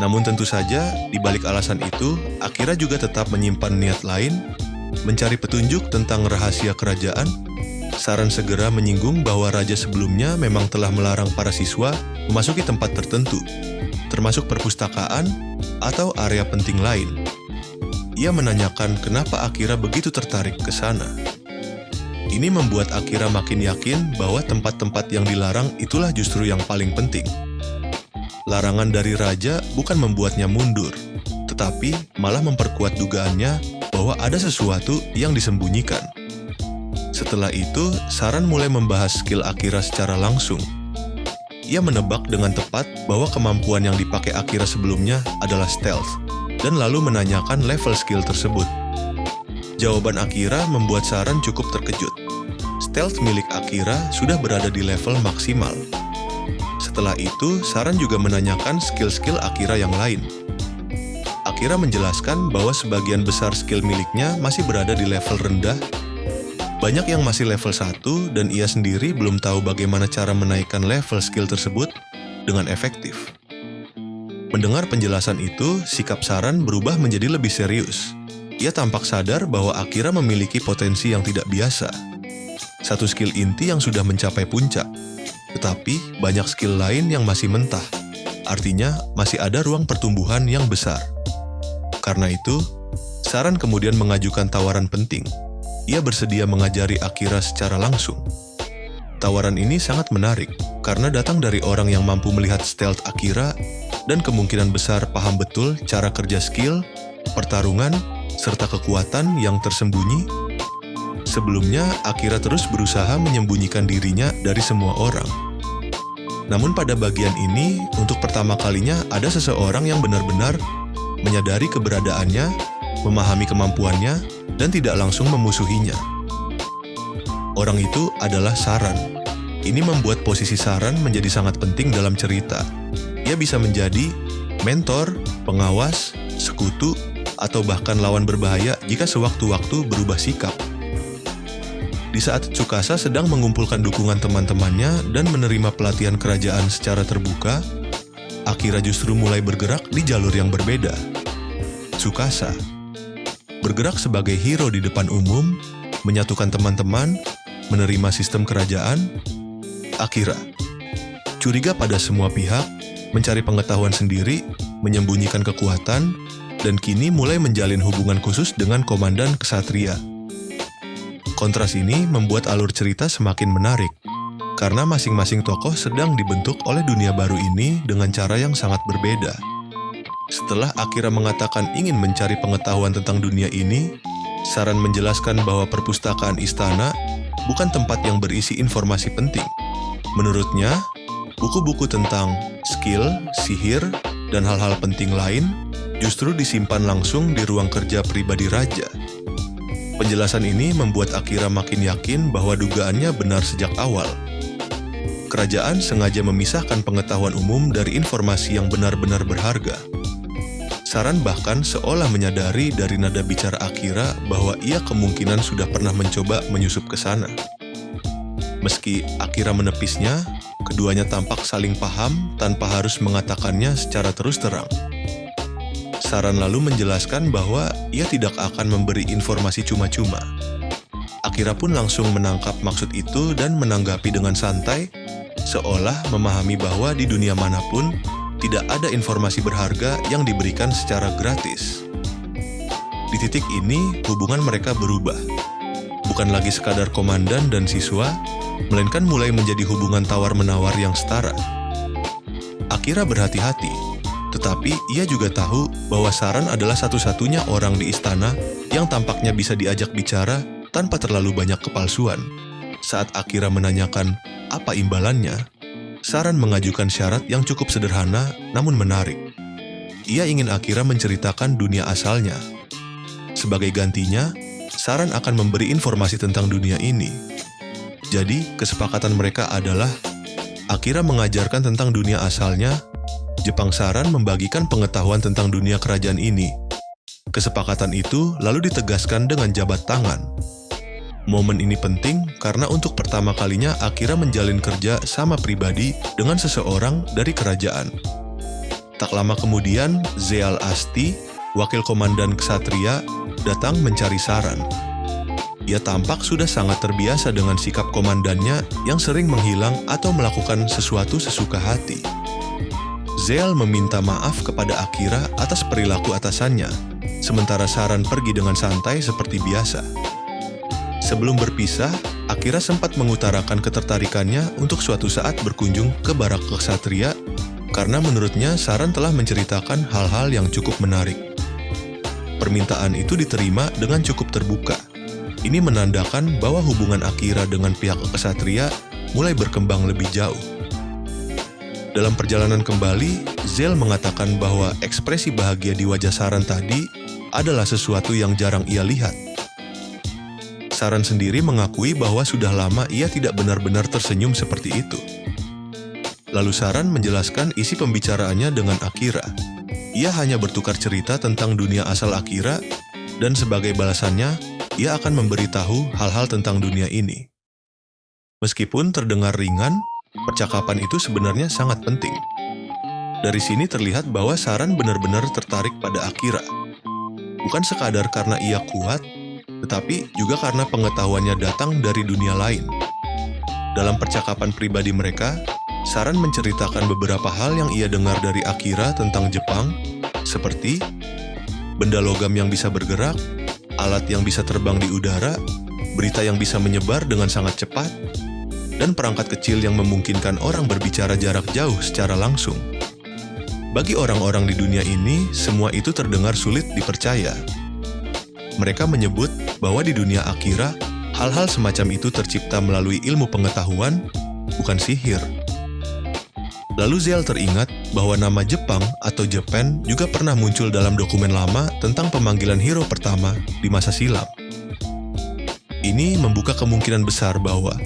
Namun tentu saja, di balik alasan itu, Akira juga tetap menyimpan niat lain, mencari petunjuk tentang rahasia kerajaan, Saran segera menyinggung bahwa raja sebelumnya memang telah melarang para siswa memasuki tempat tertentu, termasuk perpustakaan atau area penting lain. Ia menanyakan kenapa Akira begitu tertarik ke sana. Ini membuat Akira makin yakin bahwa tempat-tempat yang dilarang itulah justru yang paling penting. Larangan dari raja bukan membuatnya mundur, tetapi malah memperkuat dugaannya bahwa ada sesuatu yang disembunyikan. Setelah itu, Saran mulai membahas skill Akira secara langsung. Ia menebak dengan tepat bahwa kemampuan yang dipakai Akira sebelumnya adalah stealth, dan lalu menanyakan level skill tersebut. Jawaban Akira membuat Saran cukup terkejut. Stealth milik Akira sudah berada di level maksimal. Setelah itu, Saran juga menanyakan skill-skill Akira yang lain. Akira menjelaskan bahwa sebagian besar skill miliknya masih berada di level rendah. Banyak yang masih level 1 dan ia sendiri belum tahu bagaimana cara menaikkan level skill tersebut dengan efektif. Mendengar penjelasan itu, sikap Saran berubah menjadi lebih serius. Ia tampak sadar bahwa Akira memiliki potensi yang tidak biasa. Satu skill inti yang sudah mencapai puncak, tetapi banyak skill lain yang masih mentah. Artinya, masih ada ruang pertumbuhan yang besar. Karena itu, Saran kemudian mengajukan tawaran penting. Ia bersedia mengajari Akira secara langsung. Tawaran ini sangat menarik karena datang dari orang yang mampu melihat stealth Akira dan kemungkinan besar paham betul cara kerja skill, pertarungan, serta kekuatan yang tersembunyi. Sebelumnya, Akira terus berusaha menyembunyikan dirinya dari semua orang. Namun pada bagian ini, untuk pertama kalinya ada seseorang yang benar-benar menyadari keberadaannya, memahami kemampuannya, dan tidak langsung memusuhinya. Orang itu adalah Saran. Ini membuat posisi Saran menjadi sangat penting dalam cerita. Ia bisa menjadi mentor, pengawas, sekutu, atau bahkan lawan berbahaya jika sewaktu-waktu berubah sikap. Di saat Tsukasa sedang mengumpulkan dukungan teman-temannya dan menerima pelatihan kerajaan secara terbuka, Akira justru mulai bergerak di jalur yang berbeda. Tsukasa bergerak sebagai hero di depan umum, menyatukan teman-teman, menerima sistem kerajaan. Akira curiga pada semua pihak, mencari pengetahuan sendiri, menyembunyikan kekuatan, dan kini mulai menjalin hubungan khusus dengan komandan kesatria. Kontras ini membuat alur cerita semakin menarik, karena masing-masing tokoh sedang dibentuk oleh dunia baru ini dengan cara yang sangat berbeda. Setelah Akira mengatakan ingin mencari pengetahuan tentang dunia ini, Saran menjelaskan bahwa perpustakaan istana bukan tempat yang berisi informasi penting. Menurutnya, buku-buku tentang skill, sihir, dan hal-hal penting lain justru disimpan langsung di ruang kerja pribadi raja. Penjelasan ini membuat Akira makin yakin bahwa dugaannya benar sejak awal. Kerajaan sengaja memisahkan pengetahuan umum dari informasi yang benar-benar berharga. Saran bahkan seolah menyadari dari nada bicara Akira bahwa ia kemungkinan sudah pernah mencoba menyusup ke sana. Meski Akira menepisnya, keduanya tampak saling paham tanpa harus mengatakannya secara terus terang. Saran lalu menjelaskan bahwa ia tidak akan memberi informasi cuma-cuma. Akira pun langsung menangkap maksud itu dan menanggapi dengan santai, seolah memahami bahwa di dunia manapun, tidak ada informasi berharga yang diberikan secara gratis. Di titik ini, hubungan mereka berubah. Bukan lagi sekadar komandan dan siswa, melainkan mulai menjadi hubungan tawar-menawar yang setara. Akira berhati-hati, tetapi ia juga tahu bahwa Saran adalah satu-satunya orang di istana yang tampaknya bisa diajak bicara tanpa terlalu banyak kepalsuan. Saat Akira menanyakan apa imbalannya, Saran mengajukan syarat yang cukup sederhana namun menarik. Ia ingin Akira menceritakan dunia asalnya. Sebagai gantinya, Saran akan memberi informasi tentang dunia ini. Jadi, kesepakatan mereka adalah Akira mengajarkan tentang dunia asalnya, Jepang Saran membagikan pengetahuan tentang dunia kerajaan ini. Kesepakatan itu lalu ditegaskan dengan jabat tangan. Momen ini penting karena untuk pertama kalinya Akira menjalin kerja sama pribadi dengan seseorang dari kerajaan. Tak lama kemudian, Zeal Asti, wakil komandan ksatria, datang mencari Saran. Ia tampak sudah sangat terbiasa dengan sikap komandannya yang sering menghilang atau melakukan sesuatu sesuka hati. Zale meminta maaf kepada Akira atas perilaku atasannya, sementara Saran pergi dengan santai seperti biasa. Sebelum berpisah, Akira sempat mengutarakan ketertarikannya untuk suatu saat berkunjung ke barak ksatria karena menurutnya Saran telah menceritakan hal-hal yang cukup menarik. Permintaan itu diterima dengan cukup terbuka. Ini menandakan bahwa hubungan Akira dengan pihak ksatria mulai berkembang lebih jauh. Dalam perjalanan kembali, Zale mengatakan bahwa ekspresi bahagia di wajah Saran tadi adalah sesuatu yang jarang ia lihat. Saran sendiri mengakui bahwa sudah lama ia tidak benar-benar tersenyum seperti itu. Lalu Saran menjelaskan isi pembicaraannya dengan Akira. Ia hanya bertukar cerita tentang dunia asal Akira, dan sebagai balasannya, ia akan memberitahu hal-hal tentang dunia ini. Meskipun terdengar ringan, percakapan itu sebenarnya sangat penting. Dari sini terlihat bahwa Saran benar-benar tertarik pada Akira. Bukan sekadar karena ia kuat, tetapi juga karena pengetahuannya datang dari dunia lain. Dalam percakapan pribadi mereka, Saran menceritakan beberapa hal yang ia dengar dari Akira tentang Jepang, seperti benda logam yang bisa bergerak, alat yang bisa terbang di udara, berita yang bisa menyebar dengan sangat cepat, dan perangkat kecil yang memungkinkan orang berbicara jarak jauh secara langsung. Bagi orang-orang di dunia ini, semua itu terdengar sulit dipercaya. Mereka menyebut bahwa di dunia Akira, hal-hal semacam itu tercipta melalui ilmu pengetahuan, bukan sihir. Lalu Zale teringat bahwa nama Jepang atau Japan juga pernah muncul dalam dokumen lama tentang pemanggilan hero pertama di masa silam. Ini membuka kemungkinan besar bahwa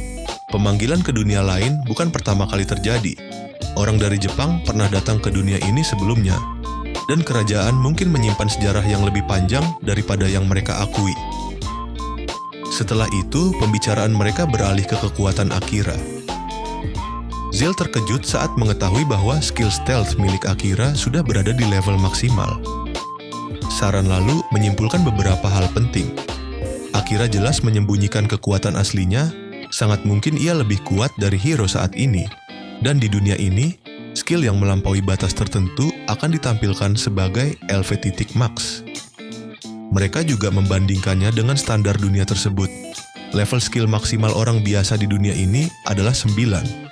pemanggilan ke dunia lain bukan pertama kali terjadi. Orang dari Jepang pernah datang ke dunia ini sebelumnya, dan kerajaan mungkin menyimpan sejarah yang lebih panjang daripada yang mereka akui. Setelah itu, pembicaraan mereka beralih ke kekuatan Akira. Zale terkejut saat mengetahui bahwa skill stealth milik Akira sudah berada di level maksimal. Saran lalu menyimpulkan beberapa hal penting. Akira jelas menyembunyikan kekuatan aslinya, sangat mungkin ia lebih kuat dari hero saat ini. Dan di dunia ini, skill yang melampaui batas tertentu akan ditampilkan sebagai LV.max. Mereka juga membandingkannya dengan standar dunia tersebut. Level skill maksimal orang biasa di dunia ini adalah 9.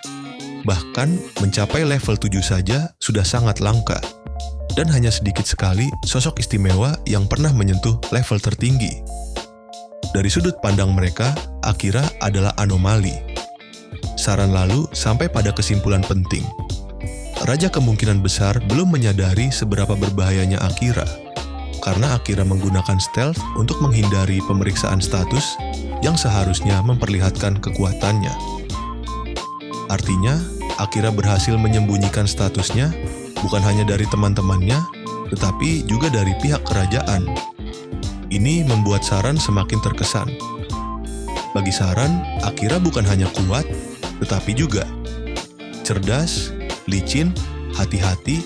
Bahkan mencapai level 7 saja sudah sangat langka. Dan hanya sedikit sekali sosok istimewa yang pernah menyentuh level tertinggi. Dari sudut pandang mereka, Akira adalah anomali. Saran lalu sampai pada kesimpulan penting. Raja kemungkinan besar belum menyadari seberapa berbahayanya Akira, karena Akira menggunakan stealth untuk menghindari pemeriksaan status yang seharusnya memperlihatkan kekuatannya. Artinya, Akira berhasil menyembunyikan statusnya bukan hanya dari teman-temannya, tetapi juga dari pihak kerajaan. Ini membuat Saran semakin terkesan. Bagi Saran, Akira bukan hanya kuat, tetapi juga cerdas, licin, hati-hati,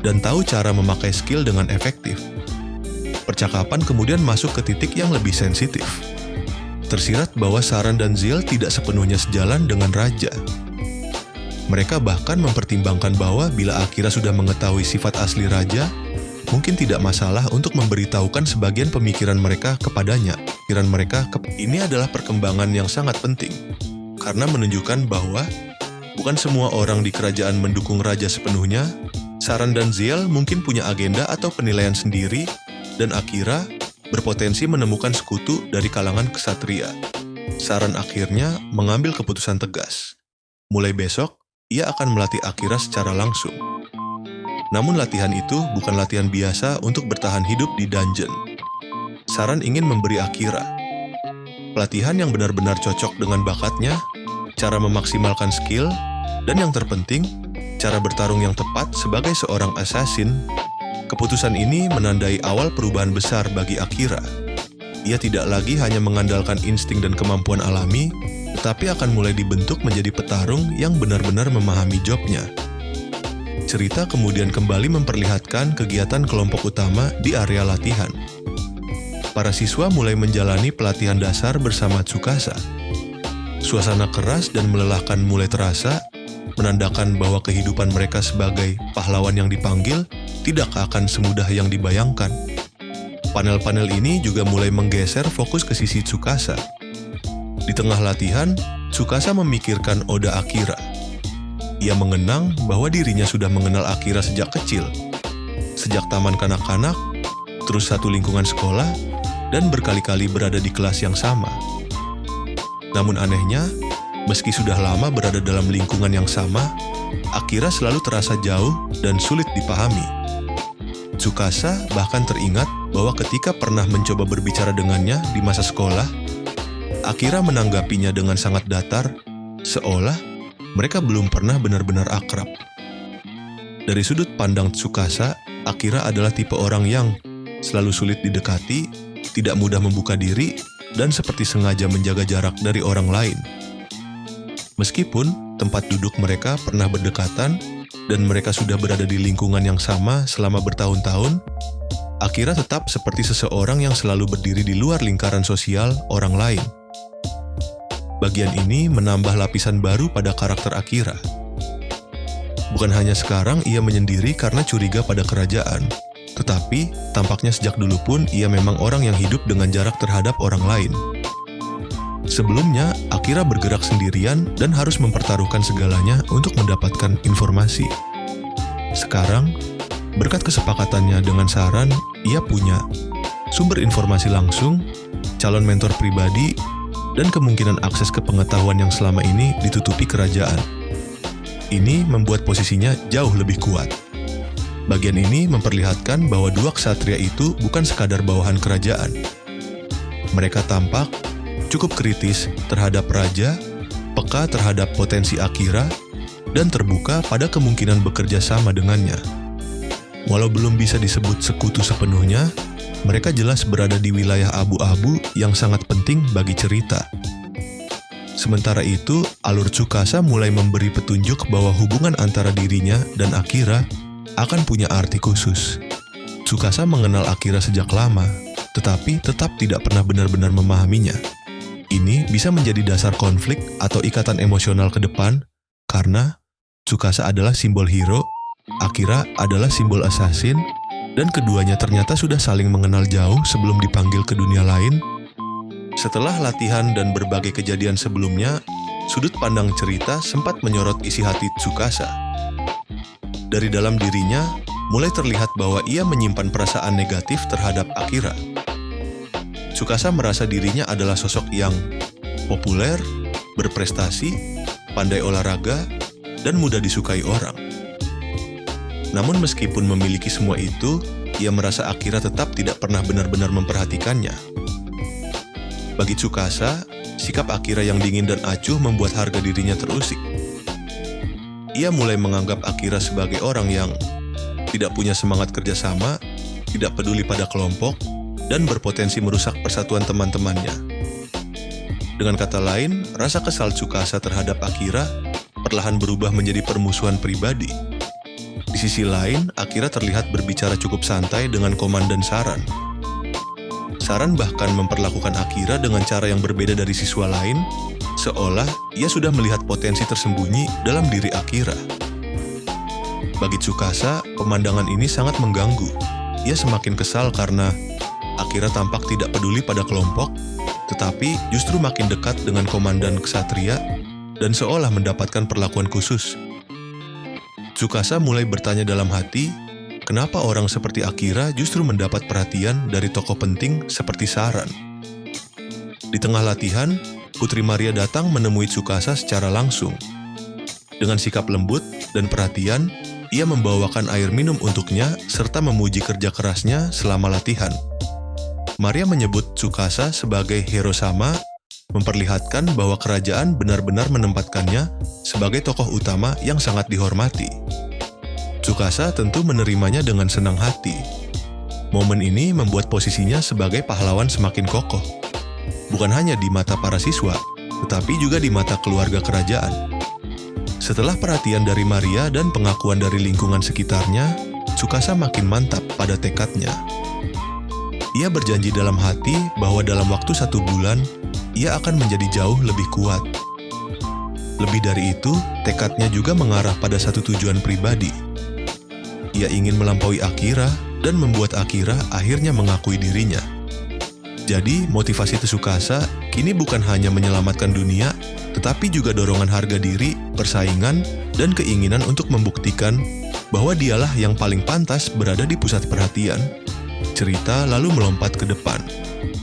dan tahu cara memakai skill dengan efektif. Percakapan kemudian masuk ke titik yang lebih sensitif. Tersirat bahwa Saran dan Zale tidak sepenuhnya sejalan dengan Raja. Mereka bahkan mempertimbangkan bahwa bila Akira sudah mengetahui sifat asli Raja, mungkin tidak masalah untuk memberitahukan sebagian pemikiran mereka kepadanya. Ini adalah perkembangan yang sangat penting, karena menunjukkan bahwa bukan semua orang di kerajaan mendukung Raja sepenuhnya. Saran dan Zale mungkin punya agenda atau penilaian sendiri, dan Akira berpotensi menemukan sekutu dari kalangan ksatria. Saran akhirnya mengambil keputusan tegas. Mulai besok, ia akan melatih Akira secara langsung. Namun latihan itu bukan latihan biasa untuk bertahan hidup di dungeon. Saran ingin memberi Akira pelatihan yang benar-benar cocok dengan bakatnya, cara memaksimalkan skill, dan yang terpenting, cara bertarung yang tepat sebagai seorang assassin. Keputusan ini menandai awal perubahan besar bagi Akira. Ia tidak lagi hanya mengandalkan insting dan kemampuan alami, tetapi akan mulai dibentuk menjadi petarung yang benar-benar memahami jobnya. Cerita kemudian kembali memperlihatkan kegiatan kelompok utama di area latihan. para siswa mulai menjalani pelatihan dasar bersama Tsukasa. Suasana keras dan melelahkan mulai terasa, menandakan bahwa kehidupan mereka sebagai pahlawan yang dipanggil tidak akan semudah yang dibayangkan. Panel-panel ini juga mulai menggeser fokus ke sisi Tsukasa. Di tengah latihan, Tsukasa memikirkan Oda Akira. Ia mengenang bahwa dirinya sudah mengenal Akira sejak kecil, sejak taman kanak-kanak, terus satu lingkungan sekolah, dan berkali-kali berada di kelas yang sama. Namun anehnya, meski sudah lama berada dalam lingkungan yang sama, Akira selalu terasa jauh dan sulit dipahami. Tsukasa bahkan teringat bahwa ketika pernah mencoba berbicara dengannya di masa sekolah, Akira menanggapinya dengan sangat datar, seolah mereka belum pernah benar-benar akrab. Dari sudut pandang Tsukasa, Akira adalah tipe orang yang selalu sulit didekati, tidak mudah membuka diri, dan seperti sengaja menjaga jarak dari orang lain. Meskipun tempat duduk mereka pernah berdekatan dan mereka sudah berada di lingkungan yang sama selama bertahun-tahun, Akira tetap seperti seseorang yang selalu berdiri di luar lingkaran sosial orang lain. Bagian ini menambah lapisan baru pada karakter Akira. Bukan hanya sekarang ia menyendiri karena curiga pada kerajaan, tetapi tampaknya sejak dulu pun ia memang orang yang hidup dengan jarak terhadap orang lain. Sebelumnya, Akira bergerak sendirian dan harus mempertaruhkan segalanya untuk mendapatkan informasi. Sekarang, berkat kesepakatannya dengan Saran, ia punya sumber informasi langsung, calon mentor pribadi, dan kemungkinan akses ke pengetahuan yang selama ini ditutupi kerajaan. Ini membuat posisinya jauh lebih kuat. Bagian ini memperlihatkan bahwa dua ksatria itu bukan sekadar bawahan kerajaan. Mereka tampak cukup kritis terhadap raja, peka terhadap potensi Akira, dan terbuka pada kemungkinan bekerja sama dengannya. Walau belum bisa disebut sekutu sepenuhnya, mereka jelas berada di wilayah abu-abu yang sangat penting bagi cerita. Sementara itu, alur Tsukasa mulai memberi petunjuk bahwa hubungan antara dirinya dan Akira akan punya arti khusus. Tsukasa mengenal Akira sejak lama, tetapi tetap tidak pernah benar-benar memahaminya. Ini bisa menjadi dasar konflik atau ikatan emosional ke depan, karena Tsukasa adalah simbol hero, Akira adalah simbol assassin, dan keduanya ternyata sudah saling mengenal jauh sebelum dipanggil ke dunia lain. Setelah latihan dan berbagai kejadian sebelumnya, sudut pandang cerita sempat menyorot isi hati Tsukasa. Dari dalam dirinya, mulai terlihat bahwa ia menyimpan perasaan negatif terhadap Akira. Tsukasa merasa dirinya adalah sosok yang populer, berprestasi, pandai olahraga, dan mudah disukai orang. Namun meskipun memiliki semua itu, ia merasa Akira tetap tidak pernah benar-benar memperhatikannya. Bagi Tsukasa, sikap Akira yang dingin dan acuh membuat harga dirinya terusik. Ia mulai menganggap Akira sebagai orang yang tidak punya semangat kerjasama, tidak peduli pada kelompok, dan berpotensi merusak persatuan teman-temannya. Dengan kata lain, rasa kesal Tsukasa terhadap Akira perlahan berubah menjadi permusuhan pribadi. Di sisi lain, Akira terlihat berbicara cukup santai dengan Komandan Saran. Saran bahkan memperlakukan Akira dengan cara yang berbeda dari siswa lain, seolah ia sudah melihat potensi tersembunyi dalam diri Akira. Bagi Tsukasa, pemandangan ini sangat mengganggu. Ia semakin kesal karena Akira tampak tidak peduli pada kelompok, tetapi justru makin dekat dengan komandan ksatria dan seolah mendapatkan perlakuan khusus. Tsukasa mulai bertanya dalam hati, kenapa orang seperti Akira justru mendapat perhatian dari tokoh penting seperti Saran. Di tengah latihan, Putri Maria datang menemui Tsukasa secara langsung. Dengan sikap lembut dan perhatian, ia membawakan air minum untuknya serta memuji kerja kerasnya selama latihan. Maria menyebut Tsukasa sebagai hero sama, memperlihatkan bahwa kerajaan benar-benar menempatkannya sebagai tokoh utama yang sangat dihormati. Tsukasa tentu menerimanya dengan senang hati. Momen ini membuat posisinya sebagai pahlawan semakin kokoh. Bukan hanya di mata para siswa, tetapi juga di mata keluarga kerajaan. Setelah perhatian dari Maria dan pengakuan dari lingkungan sekitarnya, Tsukasa makin mantap pada tekadnya. Ia berjanji dalam hati bahwa dalam waktu 1 bulan, ia akan menjadi jauh lebih kuat. Lebih dari itu, tekadnya juga mengarah pada satu tujuan pribadi. Ia ingin melampaui Akira dan membuat Akira akhirnya mengakui dirinya. Jadi, motivasi Tsukasa kini bukan hanya menyelamatkan dunia, tetapi juga dorongan harga diri, persaingan, dan keinginan untuk membuktikan bahwa dialah yang paling pantas berada di pusat perhatian. Cerita lalu melompat ke depan.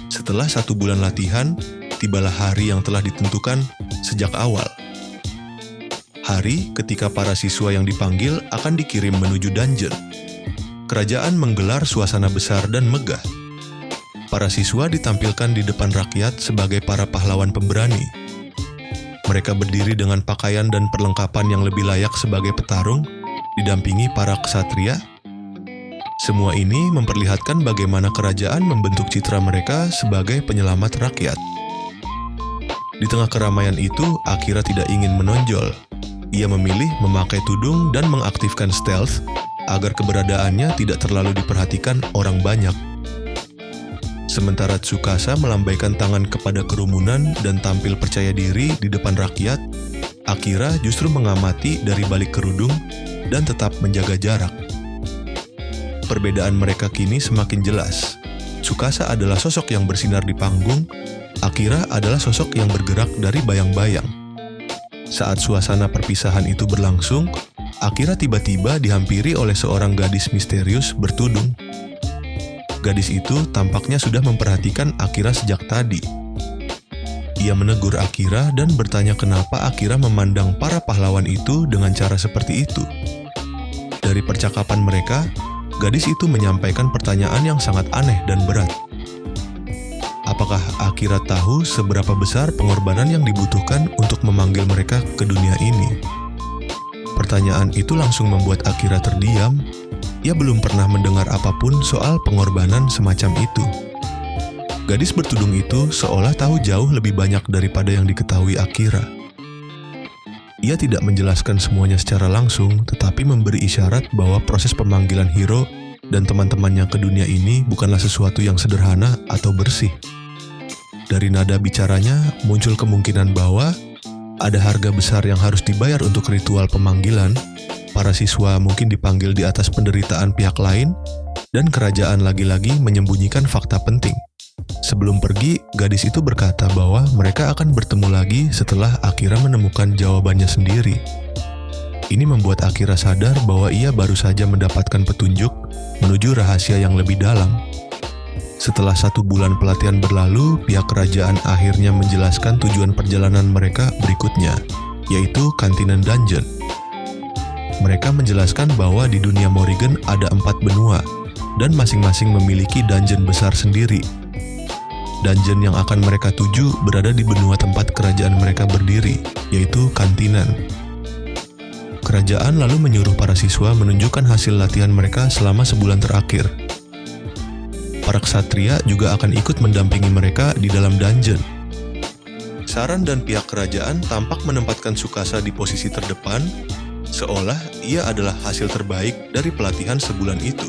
Setelah 1 bulan latihan, tibalah hari yang telah ditentukan sejak awal. Hari ketika para siswa yang dipanggil akan dikirim menuju dungeon. Kerajaan menggelar suasana besar dan megah. Para siswa ditampilkan di depan rakyat sebagai para pahlawan pemberani. Mereka berdiri dengan pakaian dan perlengkapan yang lebih layak sebagai petarung, didampingi para ksatria. Semua ini memperlihatkan bagaimana kerajaan membentuk citra mereka sebagai penyelamat rakyat. Di tengah keramaian itu, Akira tidak ingin menonjol. Ia memilih memakai tudung dan mengaktifkan stealth agar keberadaannya tidak terlalu diperhatikan orang banyak. Sementara Tsukasa melambaikan tangan kepada kerumunan dan tampil percaya diri di depan rakyat, Akira justru mengamati dari balik kerudung dan tetap menjaga jarak. Perbedaan mereka kini semakin jelas. Tsukasa adalah sosok yang bersinar di panggung, Akira adalah sosok yang bergerak dari bayang-bayang. Saat suasana perpisahan itu berlangsung, Akira tiba-tiba dihampiri oleh seorang gadis misterius bertudung. Gadis itu tampaknya sudah memperhatikan Akira sejak tadi. Ia menegur Akira dan bertanya kenapa Akira memandang para pahlawan itu dengan cara seperti itu. Dari percakapan mereka, gadis itu menyampaikan pertanyaan yang sangat aneh dan berat. Apakah Akira tahu seberapa besar pengorbanan yang dibutuhkan untuk memanggil mereka ke dunia ini? Pertanyaan itu langsung membuat Akira terdiam. Ia belum pernah mendengar apapun soal pengorbanan semacam itu. Gadis bertudung itu seolah tahu jauh lebih banyak daripada yang diketahui Akira. Ia tidak menjelaskan semuanya secara langsung, tetapi memberi isyarat bahwa proses pemanggilan hero dan teman-temannya ke dunia ini bukanlah sesuatu yang sederhana atau bersih. Dari nada bicaranya muncul kemungkinan bahwa ada harga besar yang harus dibayar untuk ritual pemanggilan. Para siswa mungkin dipanggil di atas penderitaan pihak lain, dan kerajaan lagi-lagi menyembunyikan fakta penting. Sebelum pergi, gadis itu berkata bahwa mereka akan bertemu lagi setelah Akira menemukan jawabannya sendiri. Ini membuat Akira sadar bahwa ia baru saja mendapatkan petunjuk menuju rahasia yang lebih dalam. Setelah 1 bulan pelatihan berlalu, pihak kerajaan akhirnya menjelaskan tujuan perjalanan mereka berikutnya, yaitu Kantinan Dungeon. Mereka menjelaskan bahwa di dunia Morrigan ada 4 benua, dan masing-masing memiliki dungeon besar sendiri. Dungeon yang akan mereka tuju berada di benua tempat kerajaan mereka berdiri, yaitu Kantinan. Kerajaan lalu menyuruh para siswa menunjukkan hasil latihan mereka selama sebulan terakhir. Para ksatria juga akan ikut mendampingi mereka di dalam dungeon. Saran dan pihak kerajaan tampak menempatkan Tsukasa di posisi terdepan, seolah ia adalah hasil terbaik dari pelatihan sebulan itu.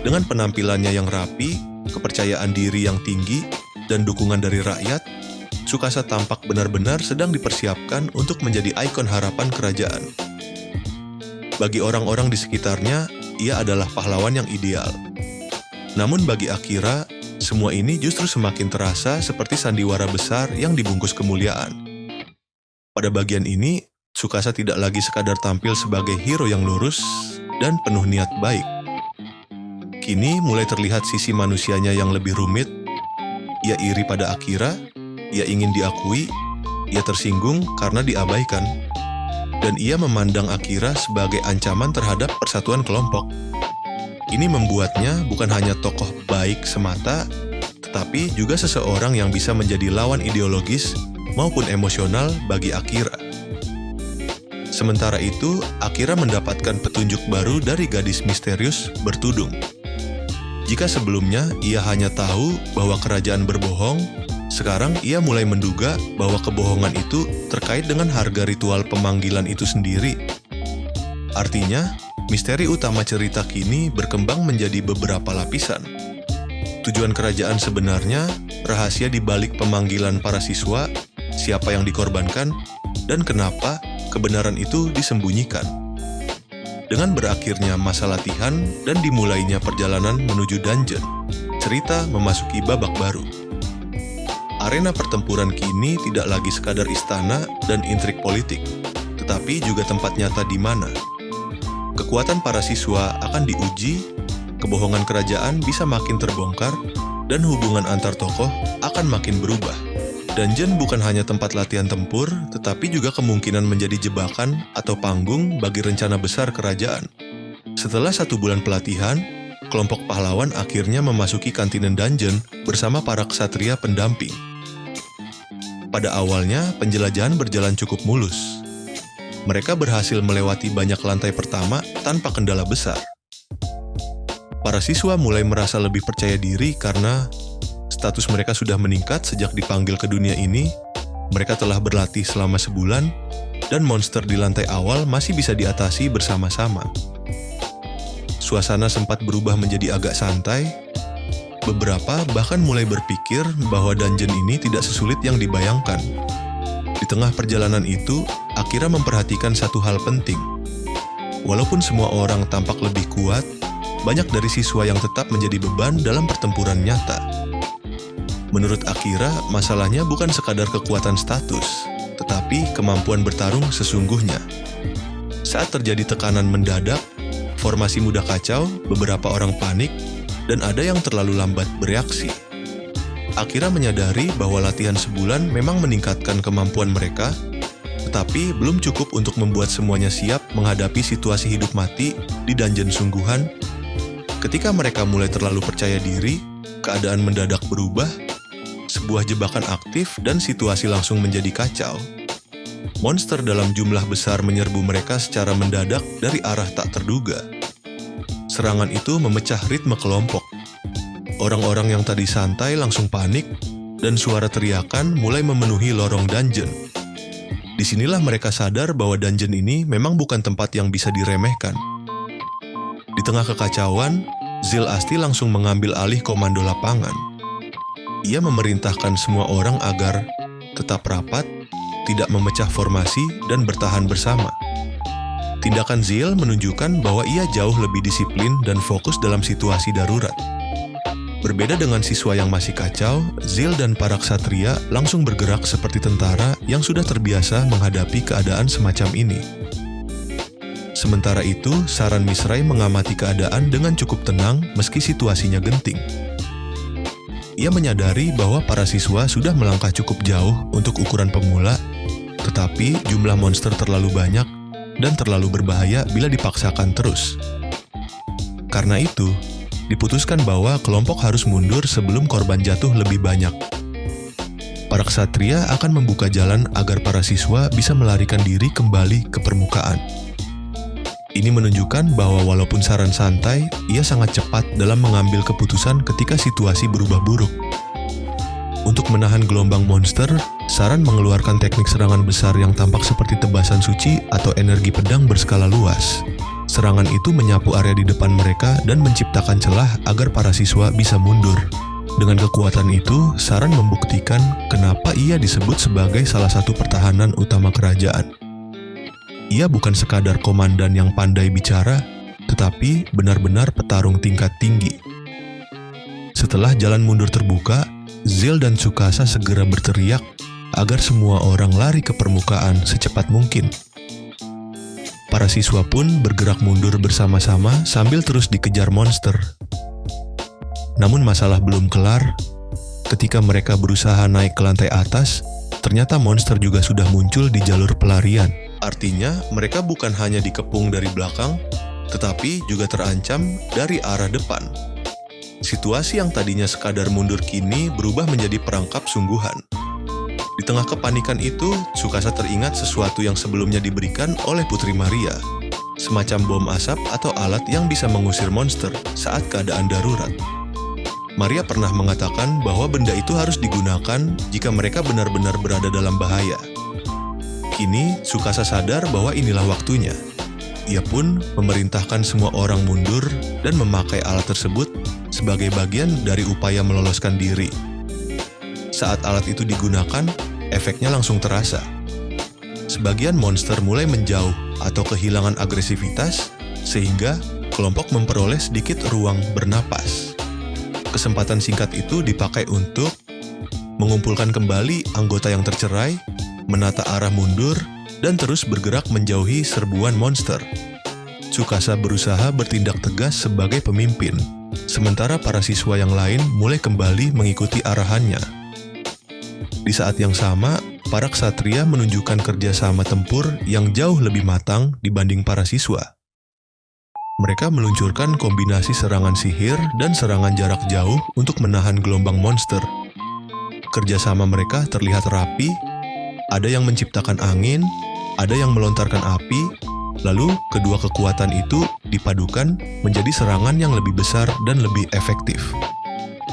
Dengan penampilannya yang rapi, kepercayaan diri yang tinggi, dan dukungan dari rakyat, Tsukasa tampak benar-benar sedang dipersiapkan untuk menjadi ikon harapan kerajaan. Bagi orang-orang di sekitarnya, ia adalah pahlawan yang ideal. Namun bagi Akira, semua ini justru semakin terasa seperti sandiwara besar yang dibungkus kemuliaan. Pada bagian ini, Tsukasa tidak lagi sekadar tampil sebagai hero yang lurus dan penuh niat baik. Kini mulai terlihat sisi manusianya yang lebih rumit. Ia iri pada Akira, ia ingin diakui, ia tersinggung karena diabaikan, dan ia memandang Akira sebagai ancaman terhadap persatuan kelompok. Ini membuatnya bukan hanya tokoh baik semata, tetapi juga seseorang yang bisa menjadi lawan ideologis maupun emosional bagi Akira. Sementara itu, Akira mendapatkan petunjuk baru dari gadis misterius bertudung. Jika sebelumnya ia hanya tahu bahwa kerajaan berbohong, sekarang ia mulai menduga bahwa kebohongan itu terkait dengan harga ritual pemanggilan itu sendiri. Artinya, misteri utama cerita kini berkembang menjadi beberapa lapisan. tujuan kerajaan sebenarnya, rahasia di balik pemanggilan para siswa, siapa yang dikorbankan, dan kenapa kebenaran itu disembunyikan. Dengan berakhirnya masa latihan dan dimulainya perjalanan menuju dungeon, cerita memasuki babak baru. Arena pertempuran kini tidak lagi sekadar istana dan intrik politik, tetapi juga tempat nyata di mana kekuatan para siswa akan diuji, kebohongan kerajaan bisa makin terbongkar, dan hubungan antar tokoh akan makin berubah. Dungeon bukan hanya tempat latihan tempur, tetapi juga kemungkinan menjadi jebakan atau panggung bagi rencana besar kerajaan. Setelah 1 bulan pelatihan, kelompok pahlawan akhirnya memasuki kantinan dungeon bersama para ksatria pendamping. Pada awalnya, penjelajahan berjalan cukup mulus. Mereka berhasil melewati banyak lantai pertama tanpa kendala besar. Para siswa mulai merasa lebih percaya diri karena status mereka sudah meningkat sejak dipanggil ke dunia ini. Mereka telah berlatih selama sebulan, dan monster di lantai awal masih bisa diatasi bersama-sama. Suasana sempat berubah menjadi agak santai. Beberapa bahkan mulai berpikir bahwa dungeon ini tidak sesulit yang dibayangkan. Di tengah perjalanan itu, Akira memperhatikan satu hal penting. Walaupun semua orang tampak lebih kuat, banyak dari siswa yang tetap menjadi beban dalam pertempuran nyata. Menurut Akira, masalahnya bukan sekadar kekuatan status, tetapi kemampuan bertarung sesungguhnya. Saat terjadi tekanan mendadak, formasi mudah kacau, beberapa orang panik, dan ada yang terlalu lambat bereaksi. Akira menyadari bahwa latihan sebulan memang meningkatkan kemampuan mereka, tetapi belum cukup untuk membuat semuanya siap menghadapi situasi hidup mati di dungeon sungguhan. Ketika mereka mulai terlalu percaya diri, keadaan mendadak berubah, sebuah jebakan aktif dan situasi langsung menjadi kacau. Monster dalam jumlah besar menyerbu mereka secara mendadak dari arah tak terduga. Serangan itu memecah ritme kelompok. Orang-orang yang tadi santai langsung panik, dan suara teriakan mulai memenuhi lorong dungeon. Disinilah mereka sadar bahwa dungeon ini memang bukan tempat yang bisa diremehkan. Di tengah kekacauan, Zil Asti langsung mengambil alih komando lapangan. Ia memerintahkan semua orang agar tetap rapat, tidak memecah formasi, dan bertahan bersama. Tindakan Zil menunjukkan bahwa ia jauh lebih disiplin dan fokus dalam situasi darurat. Berbeda dengan siswa yang masih kacau, Zil dan para ksatria langsung bergerak seperti tentara yang sudah terbiasa menghadapi keadaan semacam ini. Sementara itu, Saran Misrai mengamati keadaan dengan cukup tenang meski situasinya genting. Ia menyadari bahwa para siswa sudah melangkah cukup jauh untuk ukuran pemula, tetapi jumlah monster terlalu banyak dan terlalu berbahaya bila dipaksakan terus. Karena itu, diputuskan bahwa kelompok harus mundur sebelum korban jatuh lebih banyak. Para ksatria akan membuka jalan agar para siswa bisa melarikan diri kembali ke permukaan. Ini menunjukkan bahwa walaupun Saran santai, ia sangat cepat dalam mengambil keputusan ketika situasi berubah buruk. Untuk menahan gelombang monster, Saran mengeluarkan teknik serangan besar yang tampak seperti tebasan suci atau energi pedang berskala luas. Serangan itu menyapu area di depan mereka dan menciptakan celah agar para siswa bisa mundur. Dengan kekuatan itu, Saran membuktikan kenapa ia disebut sebagai salah satu pertahanan utama kerajaan. Ia bukan sekadar komandan yang pandai bicara, tetapi benar-benar petarung tingkat tinggi. Setelah jalan mundur terbuka, Zil dan Tsukasa segera berteriak agar semua orang lari ke permukaan secepat mungkin. Para siswa pun bergerak mundur bersama-sama sambil terus dikejar monster. Namun masalah belum kelar. Ketika mereka berusaha naik ke lantai atas, ternyata monster juga sudah muncul di jalur pelarian. Artinya, mereka bukan hanya dikepung dari belakang, tetapi juga terancam dari arah depan. Situasi yang tadinya sekadar mundur kini berubah menjadi perangkap sungguhan. Di tengah kepanikan itu, Tsukasa teringat sesuatu yang sebelumnya diberikan oleh Putri Maria, semacam bom asap atau alat yang bisa mengusir monster saat keadaan darurat. Maria pernah mengatakan bahwa benda itu harus digunakan jika mereka benar-benar berada dalam bahaya. Kini, Tsukasa sadar bahwa inilah waktunya. Ia pun memerintahkan semua orang mundur dan memakai alat tersebut sebagai bagian dari upaya meloloskan diri. Saat alat itu digunakan, efeknya langsung terasa. Sebagian monster mulai menjauh atau kehilangan agresivitas, sehingga kelompok memperoleh sedikit ruang bernapas. Kesempatan singkat itu dipakai untuk mengumpulkan kembali anggota yang tercerai, menata arah mundur, dan terus bergerak menjauhi serbuan monster. Tsukasa berusaha bertindak tegas sebagai pemimpin, sementara para siswa yang lain mulai kembali mengikuti arahannya. Di saat yang sama, para ksatria menunjukkan kerjasama tempur yang jauh lebih matang dibanding para siswa. Mereka meluncurkan kombinasi serangan sihir dan serangan jarak jauh untuk menahan gelombang monster. Kerjasama mereka terlihat rapi, ada yang menciptakan angin, ada yang melontarkan api, lalu kedua kekuatan itu dipadukan menjadi serangan yang lebih besar dan lebih efektif.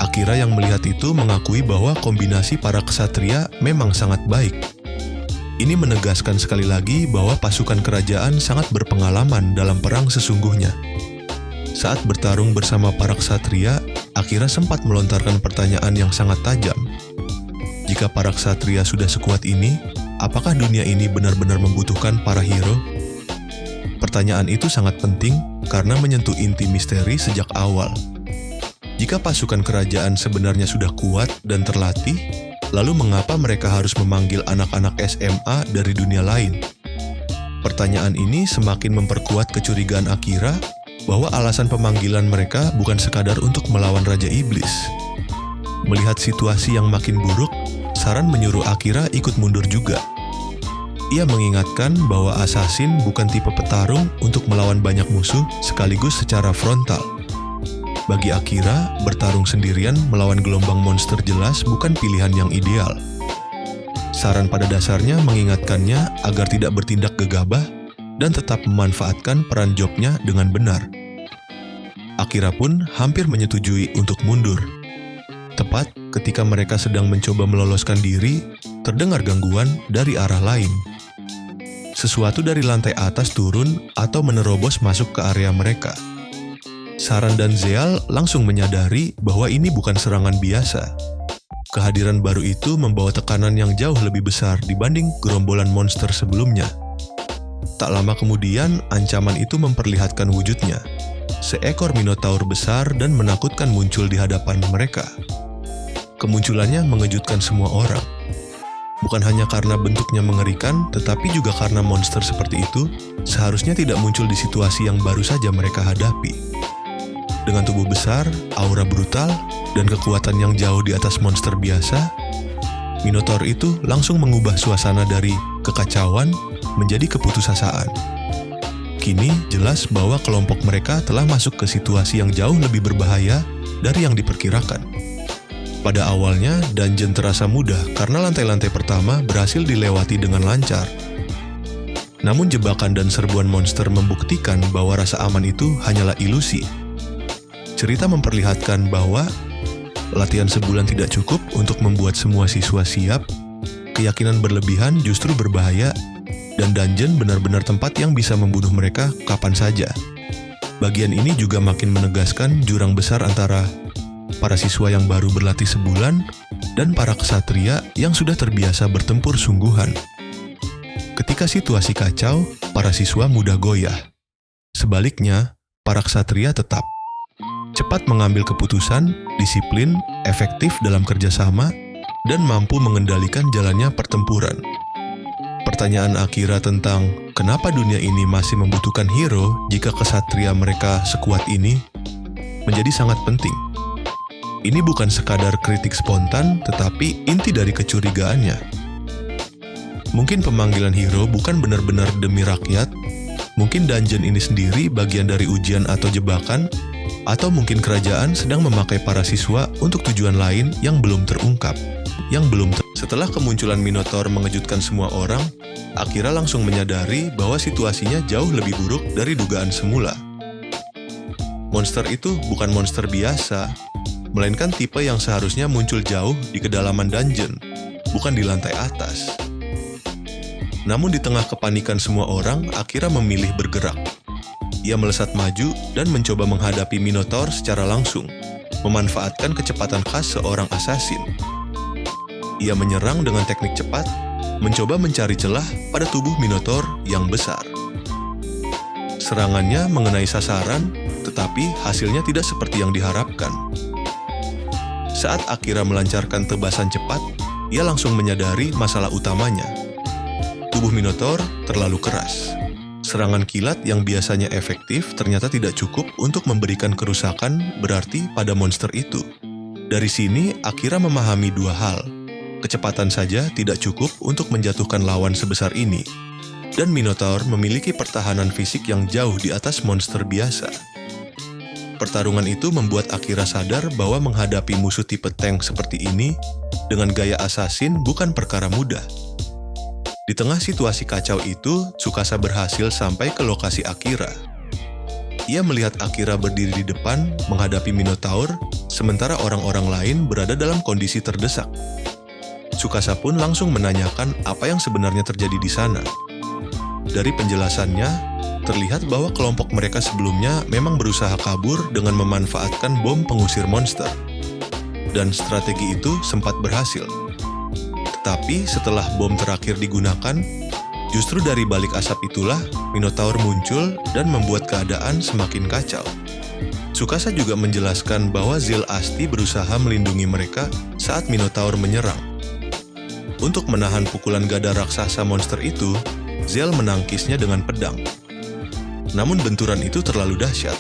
Akira yang melihat itu mengakui bahwa kombinasi para ksatria memang sangat baik. Ini menegaskan sekali lagi bahwa pasukan kerajaan sangat berpengalaman dalam perang sesungguhnya. Saat bertarung bersama para ksatria, Akira sempat melontarkan pertanyaan yang sangat tajam. Jika para ksatria sudah sekuat ini, apakah dunia ini benar-benar membutuhkan para hero? Pertanyaan itu sangat penting karena menyentuh inti misteri sejak awal. Jika pasukan kerajaan sebenarnya sudah kuat dan terlatih, lalu mengapa mereka harus memanggil anak-anak SMA dari dunia lain? Pertanyaan ini semakin memperkuat kecurigaan Akira bahwa alasan pemanggilan mereka bukan sekadar untuk melawan Raja Iblis. Melihat situasi yang makin buruk, Saran menyuruh Akira ikut mundur juga. Ia mengingatkan bahwa assassin bukan tipe petarung untuk melawan banyak musuh sekaligus secara frontal. Bagi Akira, bertarung sendirian melawan gelombang monster jelas bukan pilihan yang ideal. Saran pada dasarnya mengingatkannya agar tidak bertindak gegabah dan tetap memanfaatkan peran jobnya dengan benar. Akira pun hampir menyetujui untuk mundur. Tepat ketika mereka sedang mencoba meloloskan diri, terdengar gangguan dari arah lain. Sesuatu dari lantai atas turun atau menerobos masuk ke area mereka. Saran dan Zeal langsung menyadari bahwa ini bukan serangan biasa. Kehadiran baru itu membawa tekanan yang jauh lebih besar dibanding gerombolan monster sebelumnya. Tak lama kemudian, ancaman itu memperlihatkan wujudnya. Seekor minotaur besar dan menakutkan muncul di hadapan mereka. Kemunculannya mengejutkan semua orang. Bukan hanya karena bentuknya mengerikan, tetapi juga karena monster seperti itu seharusnya tidak muncul di situasi yang baru saja mereka hadapi. Dengan tubuh besar, aura brutal, dan kekuatan yang jauh di atas monster biasa, Minotaur itu langsung mengubah suasana dari kekacauan menjadi keputusasaan. Kini jelas bahwa kelompok mereka telah masuk ke situasi yang jauh lebih berbahaya dari yang diperkirakan. Pada awalnya, dungeon terasa mudah karena lantai-lantai pertama berhasil dilewati dengan lancar. Namun jebakan dan serbuan monster membuktikan bahwa rasa aman itu hanyalah ilusi. Cerita memperlihatkan bahwa latihan sebulan tidak cukup untuk membuat semua siswa siap, keyakinan berlebihan justru berbahaya, dan dungeon benar-benar tempat yang bisa membunuh mereka kapan saja. Bagian ini juga makin menegaskan jurang besar antara para siswa yang baru berlatih sebulan dan para ksatria yang sudah terbiasa bertempur sungguhan. Ketika situasi kacau, para siswa mudah goyah. Sebaliknya, para ksatria tetap cepat mengambil keputusan, disiplin, efektif dalam kerjasama, dan mampu mengendalikan jalannya pertempuran. Pertanyaan Akira tentang kenapa dunia ini masih membutuhkan hero jika ksatria mereka sekuat ini menjadi sangat penting. Ini bukan sekadar kritik spontan, tetapi inti dari kecurigaannya. Mungkin pemanggilan hero bukan benar-benar demi rakyat, mungkin dungeon ini sendiri bagian dari ujian atau jebakan, atau mungkin kerajaan sedang memakai para siswa untuk tujuan lain yang belum terungkap. Setelah kemunculan Minotaur mengejutkan semua orang, Akira langsung menyadari bahwa situasinya jauh lebih buruk dari dugaan semula. Monster itu bukan monster biasa, melainkan tipe yang seharusnya muncul jauh di kedalaman dungeon, bukan di lantai atas. Namun di tengah kepanikan semua orang, Akira memilih bergerak. Ia melesat maju dan mencoba menghadapi Minotaur secara langsung. memanfaatkan kecepatan khas seorang assassin. Ia menyerang dengan teknik cepat, mencoba mencari celah pada tubuh Minotaur yang besar. Serangannya mengenai sasaran, tetapi hasilnya tidak seperti yang diharapkan. Saat Akira melancarkan tebasan cepat, ia langsung menyadari masalah utamanya. Tubuh Minotaur terlalu keras. Serangan kilat yang biasanya efektif ternyata tidak cukup untuk memberikan kerusakan berarti pada monster itu. Dari sini, Akira memahami dua hal. Kecepatan saja tidak cukup untuk menjatuhkan lawan sebesar ini. Dan Minotaur memiliki pertahanan fisik yang jauh di atas monster biasa. Pertarungan itu membuat Akira sadar bahwa menghadapi musuh tipe tank seperti ini dengan gaya assassin bukan perkara mudah. Di tengah situasi kacau itu, Tsukasa berhasil sampai ke lokasi Akira. Ia melihat Akira berdiri di depan menghadapi Minotaur, sementara orang-orang lain berada dalam kondisi terdesak. Tsukasa pun langsung menanyakan apa yang sebenarnya terjadi di sana. Dari penjelasannya, terlihat bahwa kelompok mereka sebelumnya memang berusaha kabur dengan memanfaatkan bom pengusir monster. Dan strategi itu sempat berhasil. Tetapi setelah bom terakhir digunakan, justru dari balik asap itulah Minotaur muncul dan membuat keadaan semakin kacau. Tsukasa juga menjelaskan bahwa Zil Asti berusaha melindungi mereka saat Minotaur menyerang. Untuk menahan pukulan gada raksasa monster itu, Zell menangkisnya dengan pedang. Namun benturan itu terlalu dahsyat.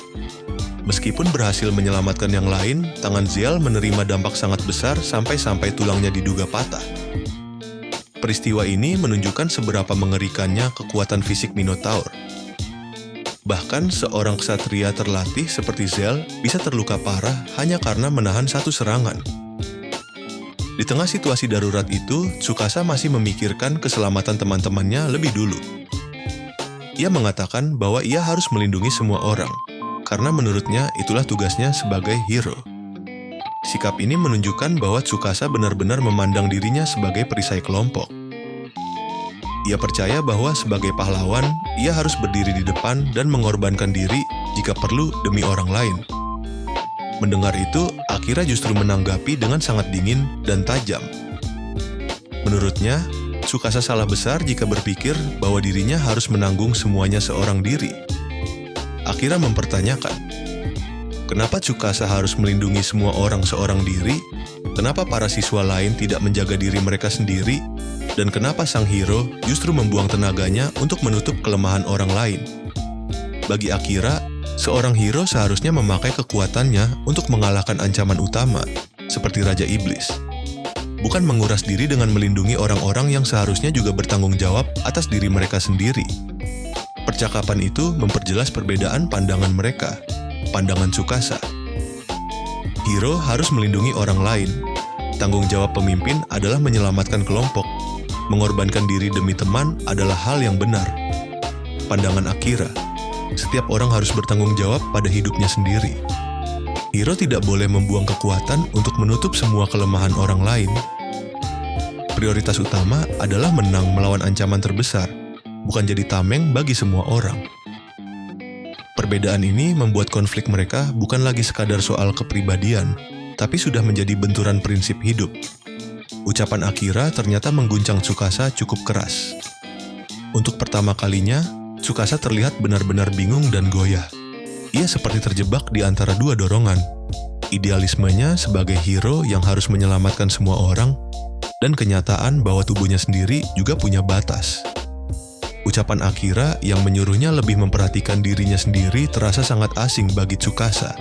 Meskipun berhasil menyelamatkan yang lain, tangan Zell menerima dampak sangat besar sampai tulangnya diduga patah. Peristiwa ini menunjukkan seberapa mengerikannya kekuatan fisik Minotaur. Bahkan seorang ksatria terlatih seperti Zell bisa terluka parah hanya karena menahan satu serangan. Di tengah situasi darurat itu, Tsukasa masih memikirkan keselamatan teman-temannya lebih dulu. Ia mengatakan bahwa ia harus melindungi semua orang, karena menurutnya itulah tugasnya sebagai hero. Sikap ini menunjukkan bahwa Tsukasa benar-benar memandang dirinya sebagai perisai kelompok. Ia percaya bahwa sebagai pahlawan, ia harus berdiri di depan dan mengorbankan diri jika perlu demi orang lain. Mendengar itu, Akira justru menanggapi dengan sangat dingin dan tajam. Menurutnya, Tsukasa salah besar jika berpikir bahwa dirinya harus menanggung semuanya seorang diri. Akira mempertanyakan, kenapa Tsukasa harus melindungi semua orang seorang diri? Kenapa para siswa lain tidak menjaga diri mereka sendiri? Dan kenapa sang hero justru membuang tenaganya untuk menutup kelemahan orang lain? Bagi Akira, seorang hero seharusnya memakai kekuatannya untuk mengalahkan ancaman utama, seperti Raja Iblis. Bukan menguras diri dengan melindungi orang-orang yang seharusnya juga bertanggung jawab atas diri mereka sendiri. Percakapan itu memperjelas perbedaan pandangan mereka, pandangan Tsukasa. Hero harus melindungi orang lain. Tanggung jawab pemimpin adalah menyelamatkan kelompok. Mengorbankan diri demi teman adalah hal yang benar. Pandangan Akira, setiap orang harus bertanggung jawab pada hidupnya sendiri. Hero tidak boleh membuang kekuatan untuk menutup semua kelemahan orang lain. Prioritas utama adalah menang melawan ancaman terbesar, bukan jadi tameng bagi semua orang. Perbedaan ini membuat konflik mereka bukan lagi sekadar soal kepribadian, tapi sudah menjadi benturan prinsip hidup. Ucapan Akira ternyata mengguncang Tsukasa cukup keras. Untuk pertama kalinya, Tsukasa terlihat benar-benar bingung dan goyah. Ia seperti terjebak di antara dua dorongan. Idealismenya sebagai hero yang harus menyelamatkan semua orang, dan kenyataan bahwa tubuhnya sendiri juga punya batas. Ucapan Akira yang menyuruhnya lebih memperhatikan dirinya sendiri terasa sangat asing bagi Tsukasa.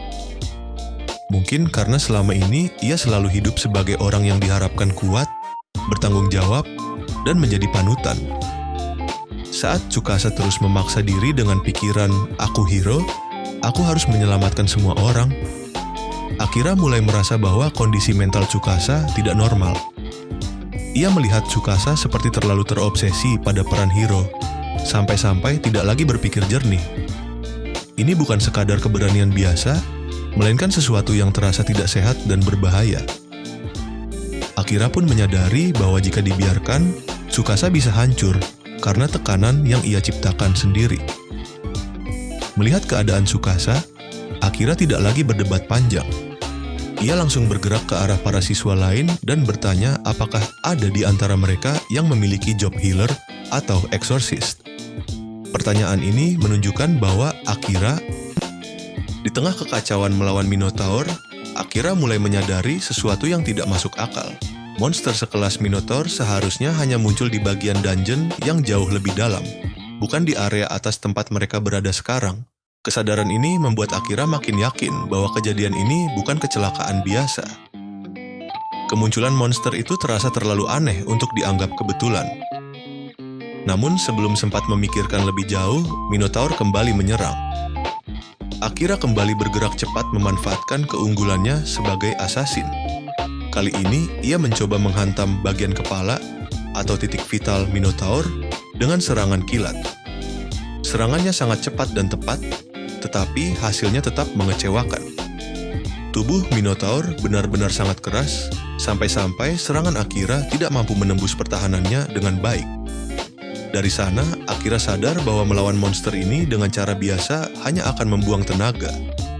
Mungkin karena selama ini ia selalu hidup sebagai orang yang diharapkan kuat, bertanggung jawab, dan menjadi panutan. Saat Tsukasa terus memaksa diri dengan pikiran, "Aku hero, aku harus menyelamatkan semua orang," Akira mulai merasa bahwa kondisi mental Tsukasa tidak normal. Ia melihat Tsukasa seperti terlalu terobsesi pada peran hero, sampai-sampai tidak lagi berpikir jernih. Ini bukan sekadar keberanian biasa, melainkan sesuatu yang terasa tidak sehat dan berbahaya. Akira pun menyadari bahwa jika dibiarkan, Tsukasa bisa hancur karena tekanan yang ia ciptakan sendiri. Melihat keadaan Tsukasa, Akira tidak lagi berdebat panjang. Ia langsung bergerak ke arah para siswa lain dan bertanya apakah ada di antara mereka yang memiliki job healer atau exorcist. Pertanyaan ini menunjukkan bahwa Akira, di tengah kekacauan melawan Minotaur, Akira mulai menyadari sesuatu yang tidak masuk akal. Monster sekelas Minotaur seharusnya hanya muncul di bagian dungeon yang jauh lebih dalam, bukan di area atas tempat mereka berada sekarang. Kesadaran ini membuat Akira makin yakin bahwa kejadian ini bukan kecelakaan biasa. Kemunculan monster itu terasa terlalu aneh untuk dianggap kebetulan. Namun sebelum sempat memikirkan lebih jauh, Minotaur kembali menyerang. Akira kembali bergerak cepat memanfaatkan keunggulannya sebagai assassin. Kali ini ia mencoba menghantam bagian kepala atau titik vital Minotaur dengan serangan kilat. Serangannya sangat cepat dan tepat, tetapi hasilnya tetap mengecewakan. Tubuh Minotaur benar-benar sangat keras, sampai-sampai serangan Akira tidak mampu menembus pertahanannya dengan baik. Dari sana, Akira sadar bahwa melawan monster ini dengan cara biasa hanya akan membuang tenaga.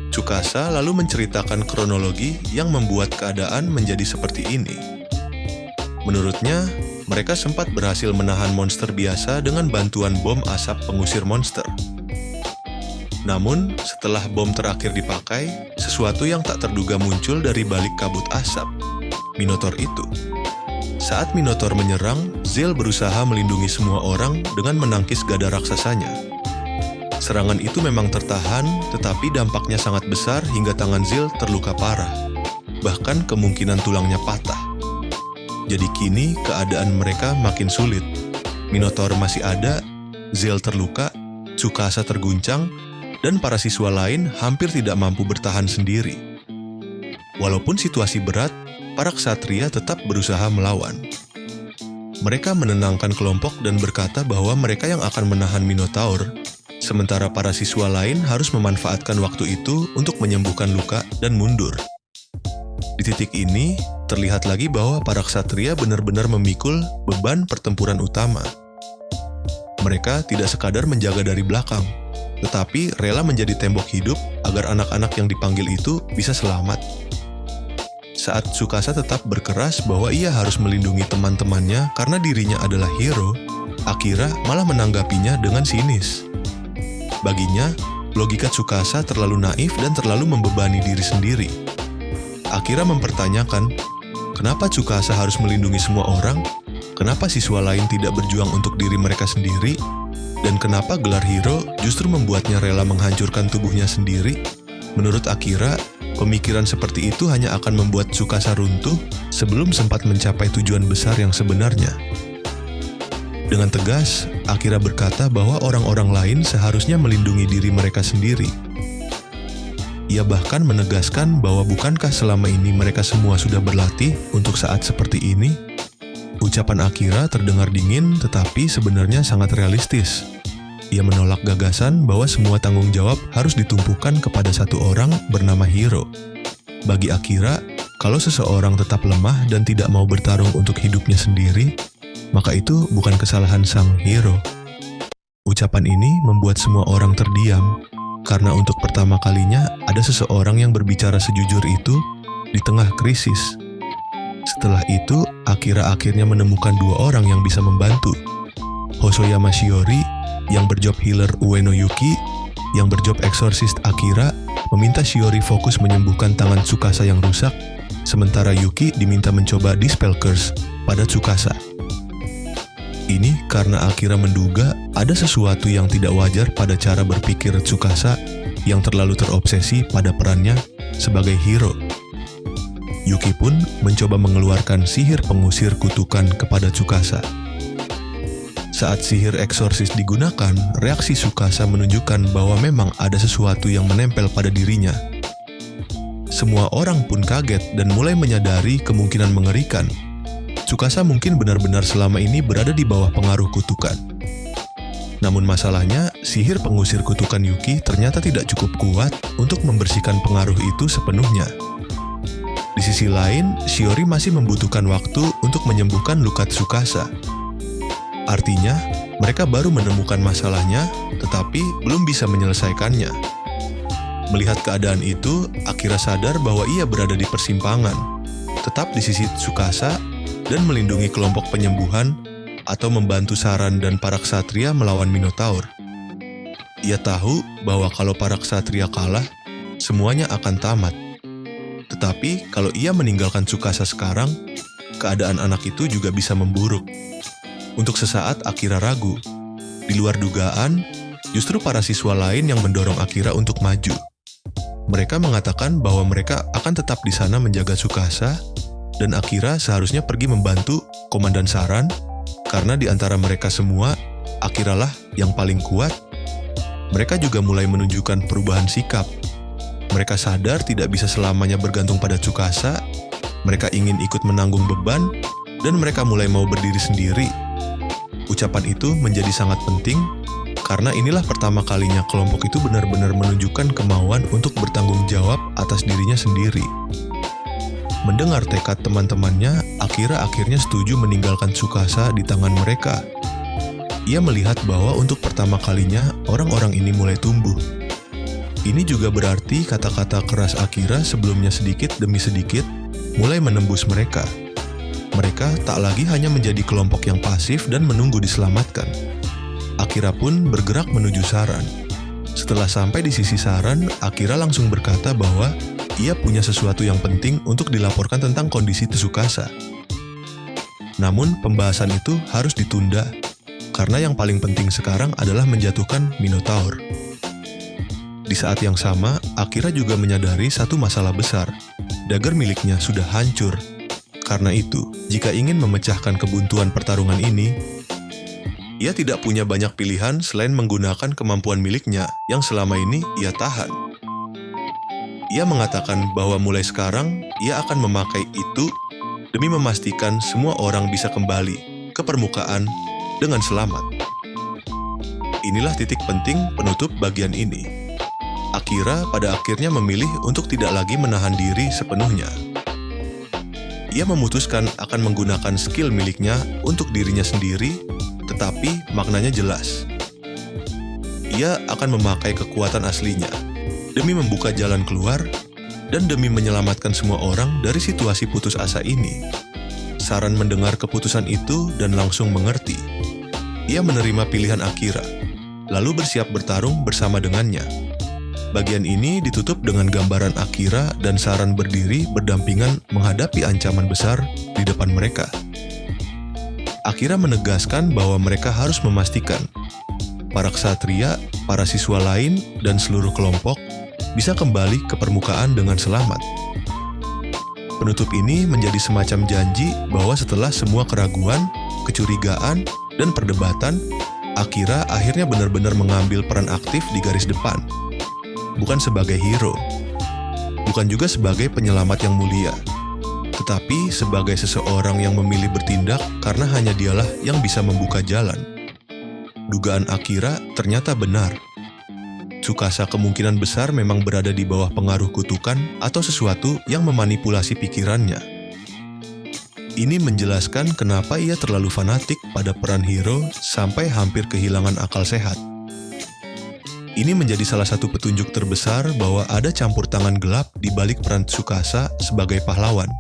Tsukasa lalu menceritakan kronologi yang membuat keadaan menjadi seperti ini. Menurutnya, mereka sempat berhasil menahan monster biasa dengan bantuan bom asap pengusir monster. Namun, setelah bom terakhir dipakai, sesuatu yang tak terduga muncul dari balik kabut asap. Minotaur itu. Saat Minotaur menyerang, Zale berusaha melindungi semua orang dengan menangkis gada raksasanya. Serangan itu memang tertahan, tetapi dampaknya sangat besar hingga tangan Zale terluka parah. Bahkan kemungkinan tulangnya patah. Jadi kini keadaan mereka makin sulit. Minotaur masih ada, Zale terluka, Tsukasa terguncang, dan para siswa lain hampir tidak mampu bertahan sendiri. Walaupun situasi berat, para ksatria tetap berusaha melawan. Mereka menenangkan kelompok dan berkata bahwa mereka yang akan menahan Minotaur, sementara para siswa lain harus memanfaatkan waktu itu untuk menyembuhkan luka dan mundur. Di titik ini, terlihat lagi bahwa para ksatria benar-benar memikul beban pertempuran utama. Mereka tidak sekadar menjaga dari belakang, tetapi rela menjadi tembok hidup agar anak-anak yang dipanggil itu bisa selamat. Saat Tsukasa tetap berkeras bahwa ia harus melindungi teman-temannya karena dirinya adalah hero, Akira malah menanggapinya dengan sinis. Baginya, logika Tsukasa terlalu naif dan terlalu membebani diri sendiri. Akira mempertanyakan, kenapa Tsukasa harus melindungi semua orang? Kenapa siswa lain tidak berjuang untuk diri mereka sendiri? Dan kenapa gelar hero justru membuatnya rela menghancurkan tubuhnya sendiri? Menurut Akira, pemikiran seperti itu hanya akan membuat Tsukasa runtuh sebelum sempat mencapai tujuan besar yang sebenarnya. Dengan tegas, Akira berkata bahwa orang-orang lain seharusnya melindungi diri mereka sendiri. Ia bahkan menegaskan bahwa bukankah selama ini mereka semua sudah berlatih untuk saat seperti ini? Ucapan Akira terdengar dingin tetapi sebenarnya sangat realistis. Ia menolak gagasan bahwa semua tanggung jawab harus ditumpukan kepada satu orang bernama hero. Bagi Akira, kalau seseorang tetap lemah dan tidak mau bertarung untuk hidupnya sendiri, maka itu bukan kesalahan sang hero. Ucapan ini membuat semua orang terdiam, karena untuk pertama kalinya ada seseorang yang berbicara sejujur itu di tengah krisis. Setelah itu, Akira akhirnya menemukan dua orang yang bisa membantu. Hosoyama Shiori, yang berjob healer Ueno Yuki, yang berjob exorcist Akira, meminta Shiori fokus menyembuhkan tangan Tsukasa yang rusak, sementara Yuki diminta mencoba dispel curse pada Tsukasa. Ini karena Akira menduga ada sesuatu yang tidak wajar pada cara berpikir Tsukasa yang terlalu terobsesi pada perannya sebagai hero. Yuki pun mencoba mengeluarkan sihir pengusir kutukan kepada Tsukasa. Saat sihir eksorsis digunakan, reaksi Tsukasa menunjukkan bahwa memang ada sesuatu yang menempel pada dirinya. Semua orang pun kaget dan mulai menyadari kemungkinan mengerikan. Tsukasa mungkin benar-benar selama ini berada di bawah pengaruh kutukan. Namun masalahnya, sihir pengusir kutukan Yuki ternyata tidak cukup kuat untuk membersihkan pengaruh itu sepenuhnya. Di sisi lain, Shiori masih membutuhkan waktu untuk menyembuhkan luka Tsukasa. Artinya, mereka baru menemukan masalahnya, tetapi belum bisa menyelesaikannya. Melihat keadaan itu, Akira sadar bahwa ia berada di persimpangan, tetap di sisi Tsukasa dan melindungi kelompok penyembuhan atau membantu Saran dan para ksatria melawan Minotaur. Ia tahu bahwa kalau para ksatria kalah, semuanya akan tamat. Tetapi kalau ia meninggalkan Tsukasa sekarang, keadaan anak itu juga bisa memburuk. Untuk sesaat Akira ragu. Di luar dugaan, justru para siswa lain yang mendorong Akira untuk maju. Mereka mengatakan bahwa mereka akan tetap di sana menjaga Tsukasa, dan Akira seharusnya pergi membantu Komandan Saran, karena di antara mereka semua, Akira lah yang paling kuat. Mereka juga mulai menunjukkan perubahan sikap. Mereka sadar tidak bisa selamanya bergantung pada Tsukasa, mereka ingin ikut menanggung beban, dan mereka mulai mau berdiri sendiri. Ucapan itu menjadi sangat penting, karena inilah pertama kalinya kelompok itu benar-benar menunjukkan kemauan untuk bertanggung jawab atas dirinya sendiri. Mendengar tekad teman-temannya, Akira akhirnya setuju meninggalkan Tsukasa di tangan mereka. Ia melihat bahwa untuk pertama kalinya orang-orang ini mulai tumbuh. Ini juga berarti kata-kata keras Akira sebelumnya sedikit demi sedikit mulai menembus mereka. Mereka tak lagi hanya menjadi kelompok yang pasif dan menunggu diselamatkan. Akira pun bergerak menuju Saran. Setelah sampai di sisi Saran, Akira langsung berkata bahwa ia punya sesuatu yang penting untuk dilaporkan tentang kondisi Tsukasa. Namun, pembahasan itu harus ditunda, karena yang paling penting sekarang adalah menjatuhkan Minotaur. Di saat yang sama, Akira juga menyadari satu masalah besar. Dagger miliknya sudah hancur. Karena itu, jika ingin memecahkan kebuntuan pertarungan ini, ia tidak punya banyak pilihan selain menggunakan kemampuan miliknya yang selama ini ia tahan. Ia mengatakan bahwa mulai sekarang ia akan memakai itu demi memastikan semua orang bisa kembali ke permukaan dengan selamat. Inilah titik penting penutup bagian ini. Akira pada akhirnya memilih untuk tidak lagi menahan diri sepenuhnya. Ia memutuskan akan menggunakan skill miliknya untuk dirinya sendiri, tetapi maknanya jelas. Ia akan memakai kekuatan aslinya, demi membuka jalan keluar, dan demi menyelamatkan semua orang dari situasi putus asa ini. Saran mendengar keputusan itu dan langsung mengerti. Ia menerima pilihan Akira, lalu bersiap bertarung bersama dengannya. Bagian ini ditutup dengan gambaran Akira dan Saran berdiri berdampingan menghadapi ancaman besar di depan mereka. Akira menegaskan bahwa mereka harus memastikan para ksatria, para siswa lain, dan seluruh kelompok bisa kembali ke permukaan dengan selamat. Penutup ini menjadi semacam janji bahwa setelah semua keraguan, kecurigaan, dan perdebatan, Akira akhirnya benar-benar mengambil peran aktif di garis depan. Bukan sebagai hero, bukan juga sebagai penyelamat yang mulia, tetapi sebagai seseorang yang memilih bertindak karena hanya dialah yang bisa membuka jalan. Dugaan Akira ternyata benar. Tsukasa kemungkinan besar memang berada di bawah pengaruh kutukan atau sesuatu yang memanipulasi pikirannya. Ini menjelaskan kenapa ia terlalu fanatik pada peran hero sampai hampir kehilangan akal sehat. Ini menjadi salah satu petunjuk terbesar bahwa ada campur tangan gelap di balik peran Tsukasa sebagai pahlawan.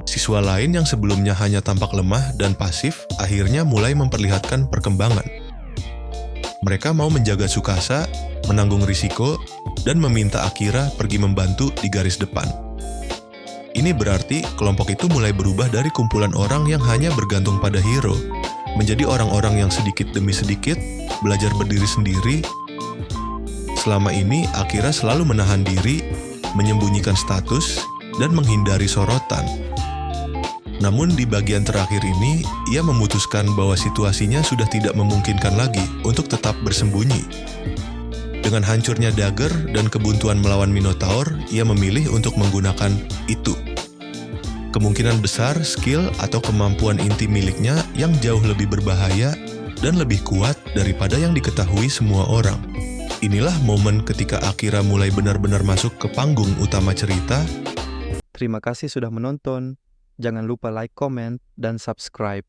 Siswa lain yang sebelumnya hanya tampak lemah dan pasif akhirnya mulai memperlihatkan perkembangan. Mereka mau menjaga Tsukasa, menanggung risiko, dan meminta Akira pergi membantu di garis depan. Ini berarti kelompok itu mulai berubah dari kumpulan orang yang hanya bergantung pada hero, menjadi orang-orang yang sedikit demi sedikit belajar berdiri sendiri. Selama ini, Akira selalu menahan diri, menyembunyikan status, dan menghindari sorotan. Namun di bagian terakhir ini, ia memutuskan bahwa situasinya sudah tidak memungkinkan lagi untuk tetap bersembunyi. Dengan hancurnya Dagger dan kebuntuan melawan Minotaur, ia memilih untuk menggunakan itu. Kemungkinan besar skill atau kemampuan inti miliknya yang jauh lebih berbahaya dan lebih kuat daripada yang diketahui semua orang. Inilah momen ketika Akira mulai benar-benar masuk ke panggung utama cerita. Terima kasih sudah menonton. Jangan lupa like, comment, dan subscribe.